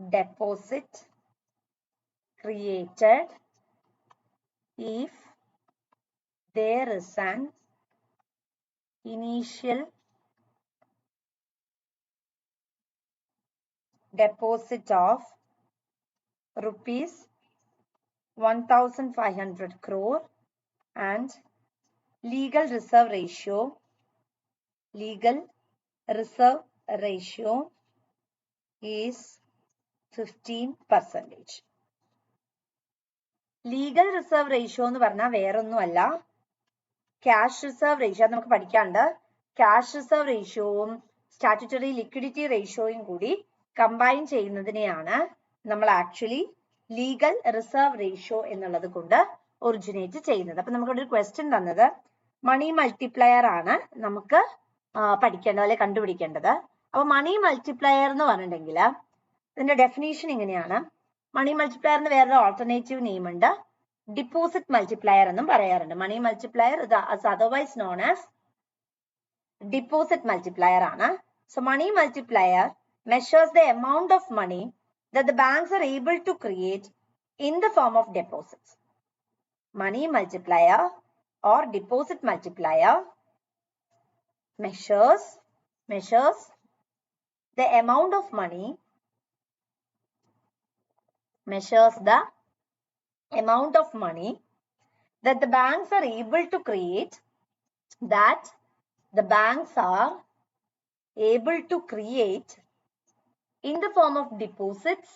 Speaker 1: deposit created if there is an initial deposit of rupees 1500 crore and legal reserve ratio is 15%. Legal reserve ratio എന്ന് പറഞ്ഞാൽ വേറൊന്നുമല്ല, cash reserve ratio നമുക്ക് പഠിക്കാണ്ട്. Cash reserve റേഷ്യോവും statutory liquidity റേഷ്യോയും കൂടി combine ചെയ്യുന്നതിനെയാണ് നമ്മൾ actually legal reserve ratio എന്നുള്ളത് കൊണ്ട് originate ചെയ്യുന്നത്. അപ്പൊ നമുക്കിവിടെ ഒരു ക്വസ്റ്റ്യൻ തന്നത് മണി മൾട്ടിപ്ലയർ ആണ് നമുക്ക് പഠിക്കേണ്ടത് അല്ലെ കണ്ടുപിടിക്കേണ്ടത്. അപ്പൊ മണി മൾട്ടിപ്ലയർ എന്ന് പറഞ്ഞിട്ടുണ്ടെങ്കിൽ ഇതിന്റെ ഡെഫിനേഷൻ ഇങ്ങനെയാണ്. മണി മൾട്ടിപ്ലയറിന് വേറൊരു ഓൾട്ടർനേറ്റീവ് നെയിം ഉണ്ട്, ഡിപ്പോസിറ്റ് മൾട്ടിപ്ലയർ എന്നും പറയാറുണ്ട്. Money multiplier otherwise known as deposit multiplier ആണ്. So money multiplier measures the amount of money that the banks are able to create in the form of deposits. Money multiplier or deposit multiplier measures the amount of money that the banks are able to create, in the form of deposits.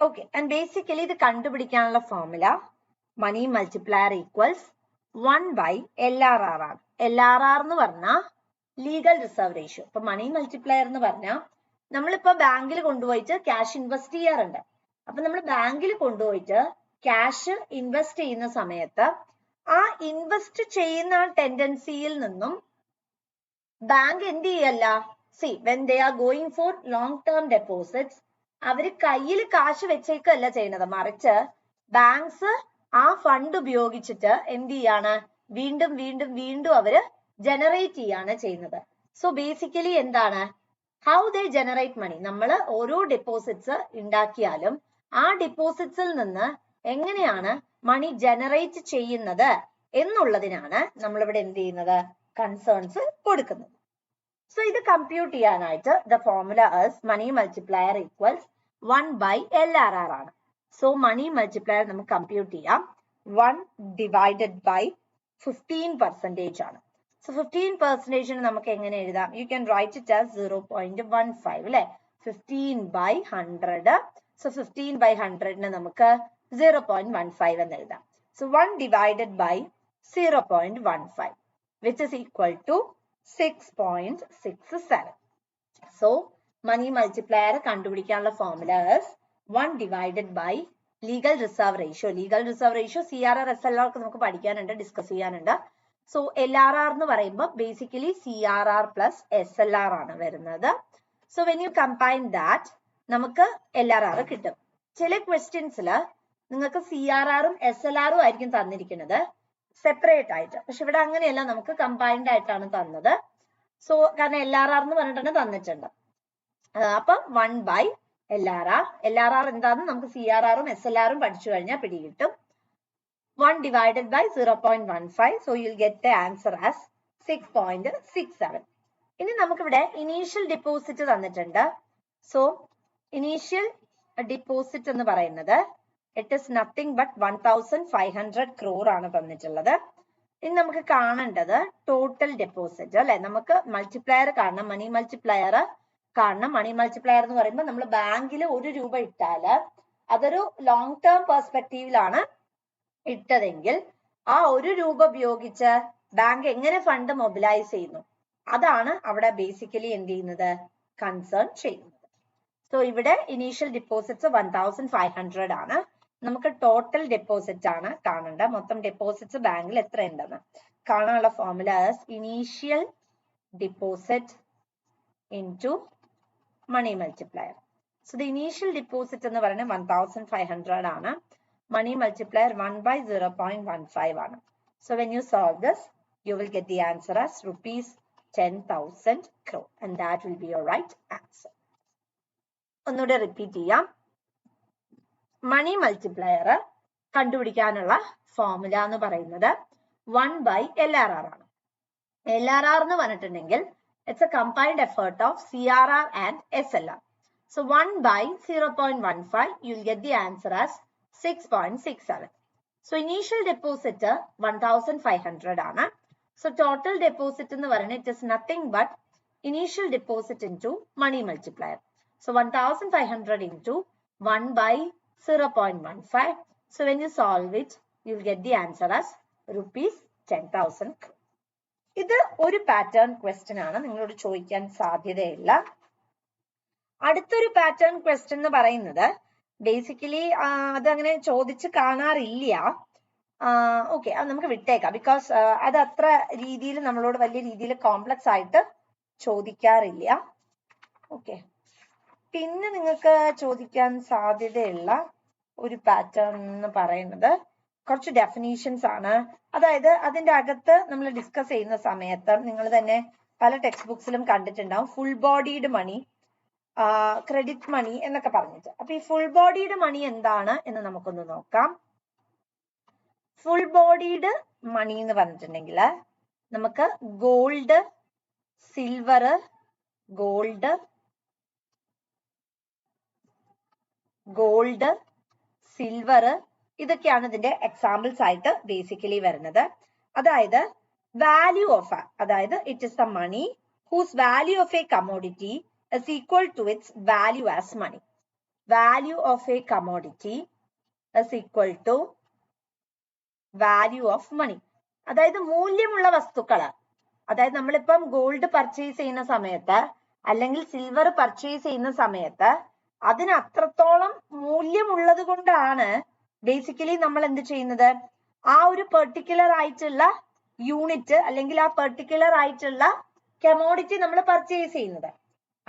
Speaker 1: Okay, and basically ഇത് കണ്ടുപിടിക്കാനുള്ള formula money multiplier equals 1 by LRR ആണ്. LRR എന്ന് പറഞ്ഞാൽ legal reserve ratio. ഇപ്പൊ മണി multiplier എന്ന് പറഞ്ഞാൽ നമ്മളിപ്പോ ബാങ്കിൽ കൊണ്ടുപോയിട്ട് ക്യാഷ് ഇൻവെസ്റ്റ് ചെയ്യാറുണ്ട്. അപ്പൊ നമ്മൾ ബാങ്കിൽ കൊണ്ടുപോയിട്ട് ക്യാഷ് ഇൻവെസ്റ്റ് ചെയ്യുന്ന സമയത്ത് ആ ഇൻവെസ്റ്റ് ചെയ്യുന്ന ടെൻഡൻസിയിൽ നിന്നും ബാങ്ക് എന്ത് ചെയ്യല്ല, when they are going for long term deposits, അവര് കയ്യിൽ കാശ് വെച്ചേക്കല്ല ചെയ്യുന്നത്, മറിച്ച് ബാങ്ക്സ് ആ ഫണ്ട് ഉപയോഗിച്ചിട്ട് എന്ത് ചെയ്യാണ്, വീണ്ടും വീണ്ടും വീണ്ടും അവര് ജനറേറ്റ് ചെയ്യാണ് ചെയ്യുന്നത്. സോ ബേസിക്കലി എന്താണ്, ഹൗ ദേ ജനറേറ്റ് മണി, നമ്മൾ ഓരോ ഡെപ്പോസിറ്റ്സ് ഉണ്ടാക്കിയാലും ആ ഡെപ്പോസിറ്റ്സിൽ നിന്ന് എങ്ങനെയാണ് മണി ജനറേറ്റ് ചെയ്യുന്നത് എന്നുള്ളതിനാണ് നമ്മളിവിടെ എന്ത് ചെയ്യുന്നത്, കൺസേൺസ് കൊടുക്കുന്നത്. സോ ഇത് കമ്പ്യൂട്ട് ചെയ്യാനായിട്ട് the formula is money multiplier equals 1/LRR ആണ്. സോ മണി മൾട്ടിപ്ലയർ നമുക്ക് കമ്പ്യൂട്ട് ചെയ്യാം. 1 ഡിവൈഡഡ് ബൈ 15% ആണ്. സോ 15% നമുക്ക് എങ്ങനെ എഴുതാം, you can write it as 0.15 അല്ലെ, 15/100. സോ 15/100 നമുക്ക് 0.15 എന്ന് എഴുതാം. So 1 divided by 0.15 which is equal to 6.67. So money multiplier കണ്ടുപിടിക്കാനുള്ള formula is 1 divided by legal reserve ratio. legal reserve ratio CRR SLR ഒക്കെ നമുക്ക് പഠിക്കാനുണ്ട്, ഡിസ്കസ് ചെയ്യാനുണ്ട്. സോ LRR എന്ന് പറയുമ്പോൾ ബേസിക്കലി CRR plus SLR ആണ് വരുന്നത്. So when you combine that നമുക്ക് LRR കിട്ടും. ചില ക്വസ്റ്റ്യൻസിൽ നിങ്ങൾക്ക് CRR-ഉം SLR-ഉം ആയിരിക്കും തന്നിരിക്കുന്നത് സെപ്പറേറ്റ് ആയിട്ട്, പക്ഷെ ഇവിടെ അങ്ങനെയല്ല, നമുക്ക് കമ്പൈൻഡ് ആയിട്ടാണ് തന്നത്. സോ കാരണം LRR എന്ന് പറഞ്ഞിട്ടാണ് തന്നിട്ടുണ്ട്. അപ്പൊ 1/LRR. LRR എന്താണെന്ന് നമുക്ക് CRR-ഉം SLR-ഉം പഠിച്ചു കഴിഞ്ഞാൽ പിടികിട്ടും. 1 divided by 0.15. So you'll get the answer as 6.67. ഇനി നമുക്കിവിടെ ഇനീഷ്യൽ ഡിപ്പോസിറ്റ് തന്നിട്ടുണ്ട്. സോ ഇനീഷ്യൽ ഡിപ്പോസിറ്റ് എന്ന് പറയുന്നത് it is nothing but 1500 crore ആണ് തന്നിട്ടുള്ളത്. ഇനി നമുക്ക് കാണേണ്ടത് ടോട്ടൽ ഡെപ്പോസിറ്റ് അല്ലെ, നമുക്ക് മൾട്ടിപ്ലയർ കാണണം, മണി മൾട്ടിപ്ലയർ കാണണം. മണി മൾട്ടിപ്ലയർ എന്ന് പറയുമ്പോൾ നമ്മൾ ബാങ്കിൽ 1 രൂപ ഇട്ടാല് അതൊരു ലോങ് ടേം പെർസ്പെക്റ്റീവിലാണ് ഇട്ടതെങ്കിൽ ആ 1 രൂപ ഉപയോഗിച്ച് ബാങ്ക് എങ്ങനെ ഫണ്ട് മൊബിലൈസ് ചെയ്യുന്നു, അതാണ് അവിടെ ബേസിക്കലി എന്ത് ചെയ്യുന്നത്, കൺസേൺ ചെയ്യുന്നത്. സോ ഇവിടെ ഇനീഷ്യൽ ഡിപ്പോസിറ്റ്സ് 1500 ആണ്. നമുക്ക് ടോട്ടൽ ഡെപ്പോസിറ്റ് ആണ് കാണേണ്ടത്, മൊത്തം ഡെപ്പോസിറ്റ്സ് ബാങ്കിൽ എത്ര ഉണ്ടെന്ന് കാണാനുള്ള formula initial deposit into money multiplier. So the initial deposit എന്ന് പറയുന്നത് 1500 ആണ്. മണി മൾട്ടിപ്ലയർ 1/0.15 ആണ്. So when you solve this you will get the answer as rupees 10,000 crore and that will be your right answer. ഒന്നുകൂടെ റിപ്പീറ്റ് ചെയ്യാം. മണി multiplier കണ്ടുപിടിക്കാനുള്ള formula എന്ന് പറയുന്നത് 1/LRR ആണ്. LRR എന്ന് പറഞ്ഞിട്ടുണ്ടെങ്കിൽ it's A combined effort of CRR and SLR. So 1/0.15 you will get the answer as 6.67. So initial deposit 1500 ആണ്. So total deposit എന്ന് പറയുന്നത് it is nothing but initial deposit into money multiplier. So 1500 into 1/0.15. So when you solve it, you will get the answer as rupees 10,000 crore. ഇത് ഒരു pattern question ആണ്, നിങ്ങളോട് ചോദിക്കാൻ സാധ്യതയില്ല. അടുത്തൊരു പാറ്റേൺ ക്വസ്റ്റ്യൻ എന്ന് പറയുന്നത് ബേസിക്കലി അത് അങ്ങനെ ചോദിച്ച് കാണാറില്ല. ഓക്കെ, അത് നമുക്ക് വിട്ടേക്കാം, ബിക്കോസ് അത് അത്ര രീതിയിൽ നമ്മളോട് വലിയ രീതിയിൽ കോംപ്ലക്സ് ആയിട്ട് ചോദിക്കാറില്ല. ഓക്കെ, പിന്നെ നിങ്ങൾക്ക് ചോദിക്കാൻ സാധ്യതയുള്ള ഒരു പാറ്റേൺ എന്ന് പറയുന്നത് കുറച്ച് ഡെഫിനീഷൻസ് ആണ്. അതായത് അതിന്റെ അകത്ത് നമ്മൾ ഡിസ്കസ് ചെയ്യുന്ന സമയത്ത് നിങ്ങൾ തന്നെ പല ടെക്സ്റ്റ് ബുക്സിലും കണ്ടിട്ടുണ്ടാവും ഫുൾ ബോഡീഡ് മണി, ക്രെഡിറ്റ് മണി എന്നൊക്കെ പറഞ്ഞിട്ട്. അപ്പൊ ഈ ഫുൾ ബോഡീഡ് മണി എന്താണ് എന്ന് നമുക്കൊന്ന് നോക്കാം. ഫുൾ ബോഡീഡ് മണി എന്ന് പറഞ്ഞിട്ടുണ്ടെങ്കിൽ നമുക്ക് ഗോൾഡ്, സിൽവർ, ഗോൾഡ്, സിൽവർ ഇതൊക്കെയാണ് ഇതിന്റെ എക്സാമ്പിൾസ് ആയിട്ട് ബേസിക്കലി വരുന്നത്. അതായത് വാല്യൂ ഓഫ്, അതായത് it is the money whose value of a commodity is equal to its value as money. Value of a commodity is equal to value of money. അതായത് മൂല്യമുള്ള വസ്തുക്കള്, അതായത് നമ്മളിപ്പം ഗോൾഡ് പർച്ചേസ് ചെയ്യുന്ന സമയത്ത് അല്ലെങ്കിൽ സിൽവർ പർച്ചേസ് ചെയ്യുന്ന സമയത്ത് അതിന് അത്രത്തോളം മൂല്യമുള്ളത് കൊണ്ടാണ് ബേസിക്കലി നമ്മൾ എന്ത് ചെയ്യുന്നത്, ആ ഒരു പെർട്ടിക്കുലർ ആയിട്ടുള്ള യൂണിറ്റ് അല്ലെങ്കിൽ ആ പെർട്ടിക്കുലർ ആയിട്ടുള്ള കമോഡിറ്റി നമ്മൾ പർച്ചേസ് ചെയ്യുന്നത്.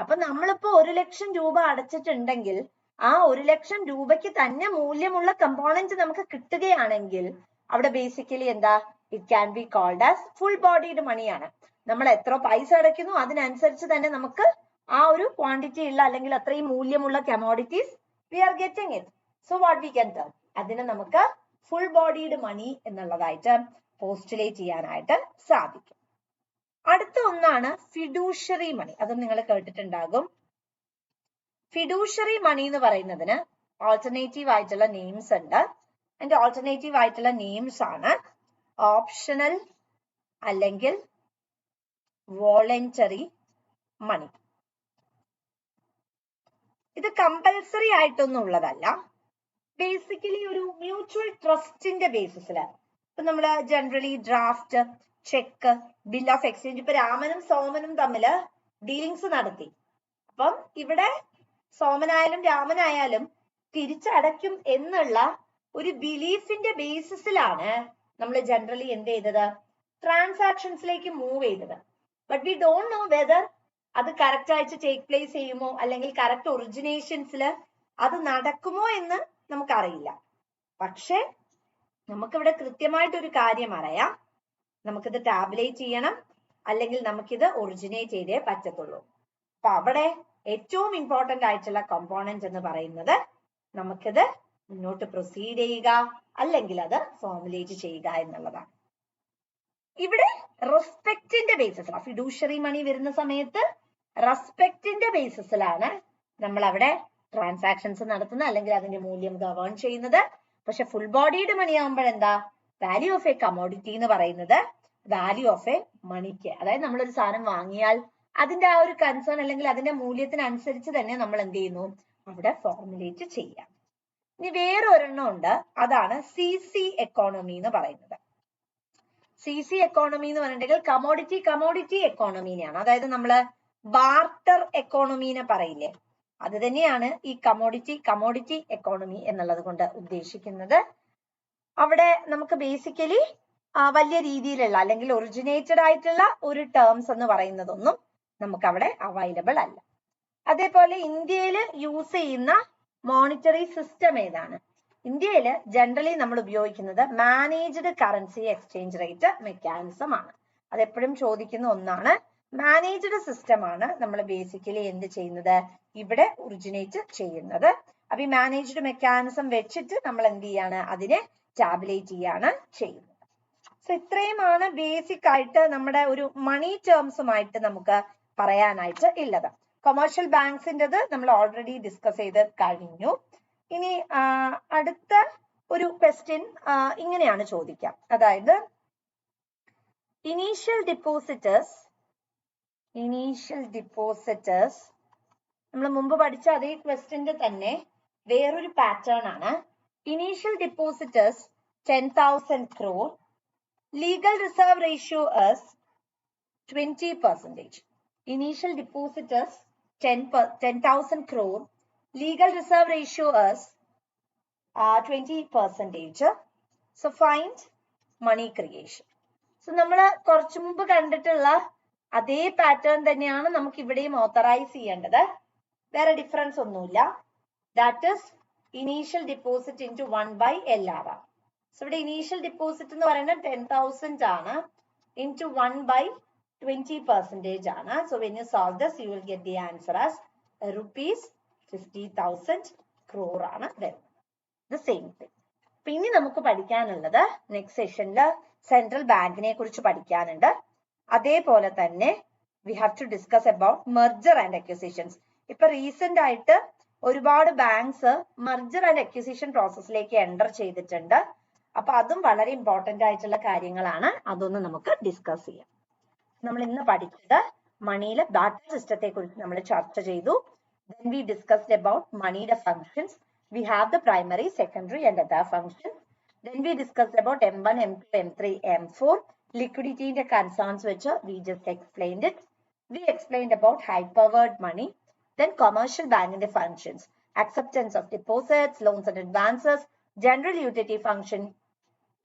Speaker 1: അപ്പൊ നമ്മളിപ്പോ 1,00,000 രൂപ അടച്ചിട്ടുണ്ടെങ്കിൽ ആ 1,00,000 രൂപയ്ക്ക് തന്നെ മൂല്യമുള്ള കമ്പോണന്റ് നമുക്ക് കിട്ടുകയാണെങ്കിൽ അവിടെ ബേസിക്കലി എന്താ, it can be called as full bodied മണിയാണ്. നമ്മൾ എത്ര പൈസ അടയ്ക്കുന്നു അതിനനുസരിച്ച് തന്നെ നമുക്ക് ആ ഒരു ക്വാണ്ടിറ്റി ഉള്ള അല്ലെങ്കിൽ അത്രയും മൂല്യമുള്ള commodities we are getting it. So what we can term, അതിനെ നമുക്ക് ഫുൾ ബോഡീഡ് മണി എന്നുള്ളതായിട്ട് പോസ്റ്റുലേറ്റ് ചെയ്യാനായിട്ട് സാധിക്കും. അടുത്ത ഒന്നാണ് ഫിഡൂഷ്യറി മണി. അതും നിങ്ങൾ കേട്ടിട്ടുണ്ടാകും. ഫിഡൂഷ്യറി മണി എന്ന് പറയുന്നതിന് ഓൾട്ടർനേറ്റീവ് ആയിട്ടുള്ള നെയിംസ് ഉണ്ട്. അതിന്റെ ഓൾട്ടർനേറ്റീവ് ആയിട്ടുള്ള നെയിംസ് ആണ് ഓപ്ഷണൽ അല്ലെങ്കിൽ വോളണ്ടറി മണി. ഇത് കമ്പൽസറി ആയിട്ടൊന്നും ഉള്ളതല്ല. ബേസിക്കലി ഒരു മ്യൂച്വൽ ട്രസ്റ്റിന്റെ ബേസിസിൽ ഇപ്പൊ നമ്മള് generally draft, check, bill of exchange, ഇപ്പൊ രാമനും സോമനും തമ്മില് ഡീലിങ്സ് നടത്തി. അപ്പം ഇവിടെ സോമനായാലും രാമനായാലും തിരിച്ചടയ്ക്കും എന്നുള്ള ഒരു ബിലീഫിന്റെ ബേസിസിലാണ് നമ്മൾ ജനറലി എന്ത് ചെയ്തത്, ട്രാൻസാക്ഷൻസിലേക്ക് മൂവ് ചെയ്തത്. But we don't know whether അത് കറക്റ്റ് ആയിട്ട് ടേക്ക് പ്ലേസ് ചെയ്യുമോ അല്ലെങ്കിൽ കറക്റ്റ് ഒറിജിനേഷൻസിൽ അത് നടക്കുമോ എന്ന് നമുക്കറിയില്ല. പക്ഷെ നമുക്കിവിടെ കൃത്യമായിട്ടൊരു കാര്യം അറിയാം, നമുക്കിത് ടാബുലേറ്റ് ചെയ്യണം അല്ലെങ്കിൽ നമുക്കിത് ഒറിജിനേറ്റ് ചെയ്തേ പറ്റത്തുള്ളൂ. അപ്പൊ അവിടെ ഏറ്റവും ഇമ്പോർട്ടന്റ് ആയിട്ടുള്ള കമ്പോണന്റ് എന്ന് പറയുന്നത് നമുക്കിത് മുന്നോട്ട് പ്രൊസീഡ് ചെയ്യുക അല്ലെങ്കിൽ അത് ഫോർമുലേറ്റ് ചെയ്യുക എന്നുള്ളതാണ്. ഇവിടെ റെസ്പെക്റ്റിന്റെ ബേസിസിലാണ് ഫിഡൂഷ്യറി മണി വരുന്ന സമയത്ത് റെസ്പെക്റ്റിന്റെ ബേസിസിലാണ് നമ്മൾ അവിടെ ട്രാൻസാക്ഷൻസ് നടത്തുന്നത് അല്ലെങ്കിൽ അതിന്റെ മൂല്യം ഗവേൺ ചെയ്യുന്നത്. പക്ഷെ ഫുൾ ബോഡീഡ് മണി ആകുമ്പോഴെന്താ, വാല്യൂ ഓഫ് എ കമോഡിറ്റി എന്ന് പറയുന്നത് വാല്യൂ ഓഫ് എ മണിക്ക്, അതായത് നമ്മളൊരു സാധനം വാങ്ങിയാൽ അതിന്റെ ആ ഒരു കൺസേൺ അല്ലെങ്കിൽ അതിന്റെ മൂല്യത്തിനനുസരിച്ച് തന്നെ നമ്മൾ എന്ത് ചെയ്യുന്നു, അവിടെ ഫോർമുലേറ്റ് ചെയ്യാം. ഇനി വേറെ ഒരെണ്ണം ഉണ്ട്, അതാണ് CC എക്കോണമി എന്ന് പറയുന്നത്. CC എക്കോണമി എന്ന് പറഞ്ഞിട്ടുണ്ടെങ്കിൽ കമോഡിറ്റി എക്കോണമിനെയാണ്, അതായത് നമ്മള് ബാർട്ടർ എക്കോണമിനെ പറയില്ലേ, അത് തന്നെയാണ് ഈ കമോഡിറ്റി എക്കോണമി എന്നുള്ളത് കൊണ്ട് ഉദ്ദേശിക്കുന്നത്. അവിടെ നമുക്ക് ബേസിക്കലി വലിയ രീതിയിലുള്ള അല്ലെങ്കിൽ ഒറിജിനേറ്റഡ് ആയിട്ടുള്ള ഒരു ടേംസ് എന്ന് പറയുന്നതൊന്നും നമുക്ക് അവിടെ അവൈലബിൾ അല്ല. അതേപോലെ ഇന്ത്യയിൽ യൂസ് ചെയ്യുന്ന മോണിറ്ററി സിസ്റ്റം ഏതാണ്? ഇന്ത്യയിൽ ജനറലി നമ്മൾ ഉപയോഗിക്കുന്നത് managed currency exchange rate mechanism ആണ്. അതെപ്പോഴും ചോദിക്കുന്ന ഒന്നാണ്. മാനേജ്ഡ് സിസ്റ്റം ആണ് നമ്മൾ ബേസിക്കലി എന്ത് ചെയ്യുന്നത്, ഇവിടെ ഒറിജിനേറ്റ് ചെയ്യുന്നത്. അപ്പൊ ഈ മാനേജ്ഡ് മെക്കാനിസം വെച്ചിട്ട് നമ്മൾ എന്ത് ചെയ്യാണ്, അതിനെ ടാബുലേറ്റ് ചെയ്യാണ് ചെയ്യുന്നത്. സോ ഇത്രയുമാണ് ബേസിക് ആയിട്ട് നമ്മുടെ ഒരു മണി ടേംസുമായിട്ട് നമുക്ക് പറയാനായിട്ട് ഉള്ളത്. കൊമേഴ്ഷ്യൽ ബാങ്ക്സിൻ്റെത് നമ്മൾ ഓൾറെഡി ഡിസ്കസ് ചെയ്ത് കഴിഞ്ഞു. ഇനി അടുത്ത ഒരു ക്വസ്റ്റ്യൻ ഇങ്ങനെയാണ് ചോദിക്കാം, അതായത് ഇനീഷ്യൽ ഡിപ്പോസിറ്റേഴ്സ് നമ്മൾ മുമ്പ് പഠിച്ച അതേ ക്വസ്റ്റ്യന്റെ തന്നെ വേറൊരു പാറ്റേൺ ആണ്. Initial depositors 10,000 crore, legal reserve ratio is 20%. Initial depositors 10,000 crore, legal reserve ratio is 20%. So find money creation. So നമ്മൾ കുറച്ചു മുമ്പ് കണ്ടിട്ടുള്ള അതേ പാറ്റേൺ തന്നെയാണ് നമുക്ക് ഇവിടെയും ഓത്തറൈസ് ചെയ്യേണ്ടത്. വേറെ ഡിഫറൻസ് ഒന്നുമില്ല. That is initial deposit into 1/LRR. So ഇവിടെ ഇനീഷ്യൽ ഡിപ്പോസിറ്റ് എന്ന് പറയുന്നത് 10,000 ആണ് ഇൻറ്റു 1/20% ആണ്. So when you solve this you will get the answer as ₹50,000 crore ആണ് വരുന്നത്. The same thing. അപ്പൊ ഇനി നമുക്ക് പഠിക്കാനുള്ളത് നെക്സ്റ്റ് സെഷനിൽ സെൻട്രൽ ബാങ്കിനെ കുറിച്ച് പഠിക്കാനുണ്ട്. അതേപോലെ തന്നെ we have to discuss about merger and acquisitions. ഇപ്പൊ റീസെന്റ് ആയിട്ട് ഒരുപാട് ബാങ്ക്സ് മെർജർ ആൻഡ് അക്വിസിഷൻ പ്രോസസ്സിലേക്ക് എൻ്റർ ചെയ്തിട്ടുണ്ട്. അപ്പൊ അതും വളരെ ഇമ്പോർട്ടന്റ് ആയിട്ടുള്ള കാര്യങ്ങളാണ്. അതൊന്ന് നമുക്ക് ഡിസ്കസ് ചെയ്യാം. നമ്മൾ ഇന്ന് പഠിച്ചത് മണിയിലെ ബാർട്ടർ സിസ്റ്റത്തെ കുറിച്ച് നമ്മൾ ചർച്ച ചെയ്തു. Then we discussed about moneyയുടെ functions. We have the primary, secondary and other functions. Then we discussed about M1, M2, M3, M4. Liquidity ന്റെ concerns which we just explained it. We explained about high-powered money. Then commercial bank ന്റെ functions. Acceptance of deposits, loans and advances, general utility function,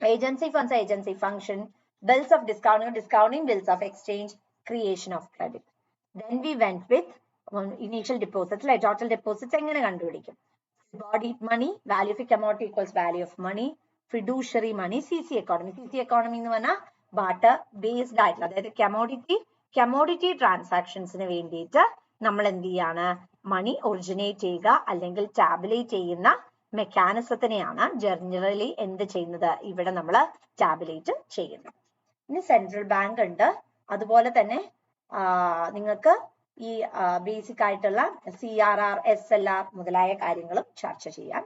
Speaker 1: agency funds, agency function, bills of discounting, discounting bills of exchange, creation of credit. Then we went with initial deposits, like total deposits എങ്ങനെ കണ്ടുപിടിക്കും? Body money, value of a commodity equals value of money, fiduciary money, CC economy. CC economy എന്ന് പറഞ്ഞാൽ barter based ആയിട്ടുള്ള, അതായത് commodity transactionsന് വേണ്ടിയിട്ട് നമ്മൾ എന്ത് ചെയ്യാണ്? മണി ഒറിജിനേറ്റ് ചെയ്യുക അല്ലെങ്കിൽ ടാബുലേറ്റ് ചെയ്യുന്ന മെക്കാനിസത്തിനെയാണ് ജനറലി എന്ത് ചെയ്യുന്നത്? ഇവിടെ നമ്മൾ ടാബുലേറ്റ് ചെയ്യുന്നത്. ഇനി സെൻട്രൽ ബാങ്ക് ഉണ്ട്. അതുപോലെ തന്നെ നിങ്ങൾക്ക് ഈ ബേസിക് ആയിട്ടുള്ള CRR, SLR മുതലായ കാര്യങ്ങളും ചർച്ച ചെയ്യാൻ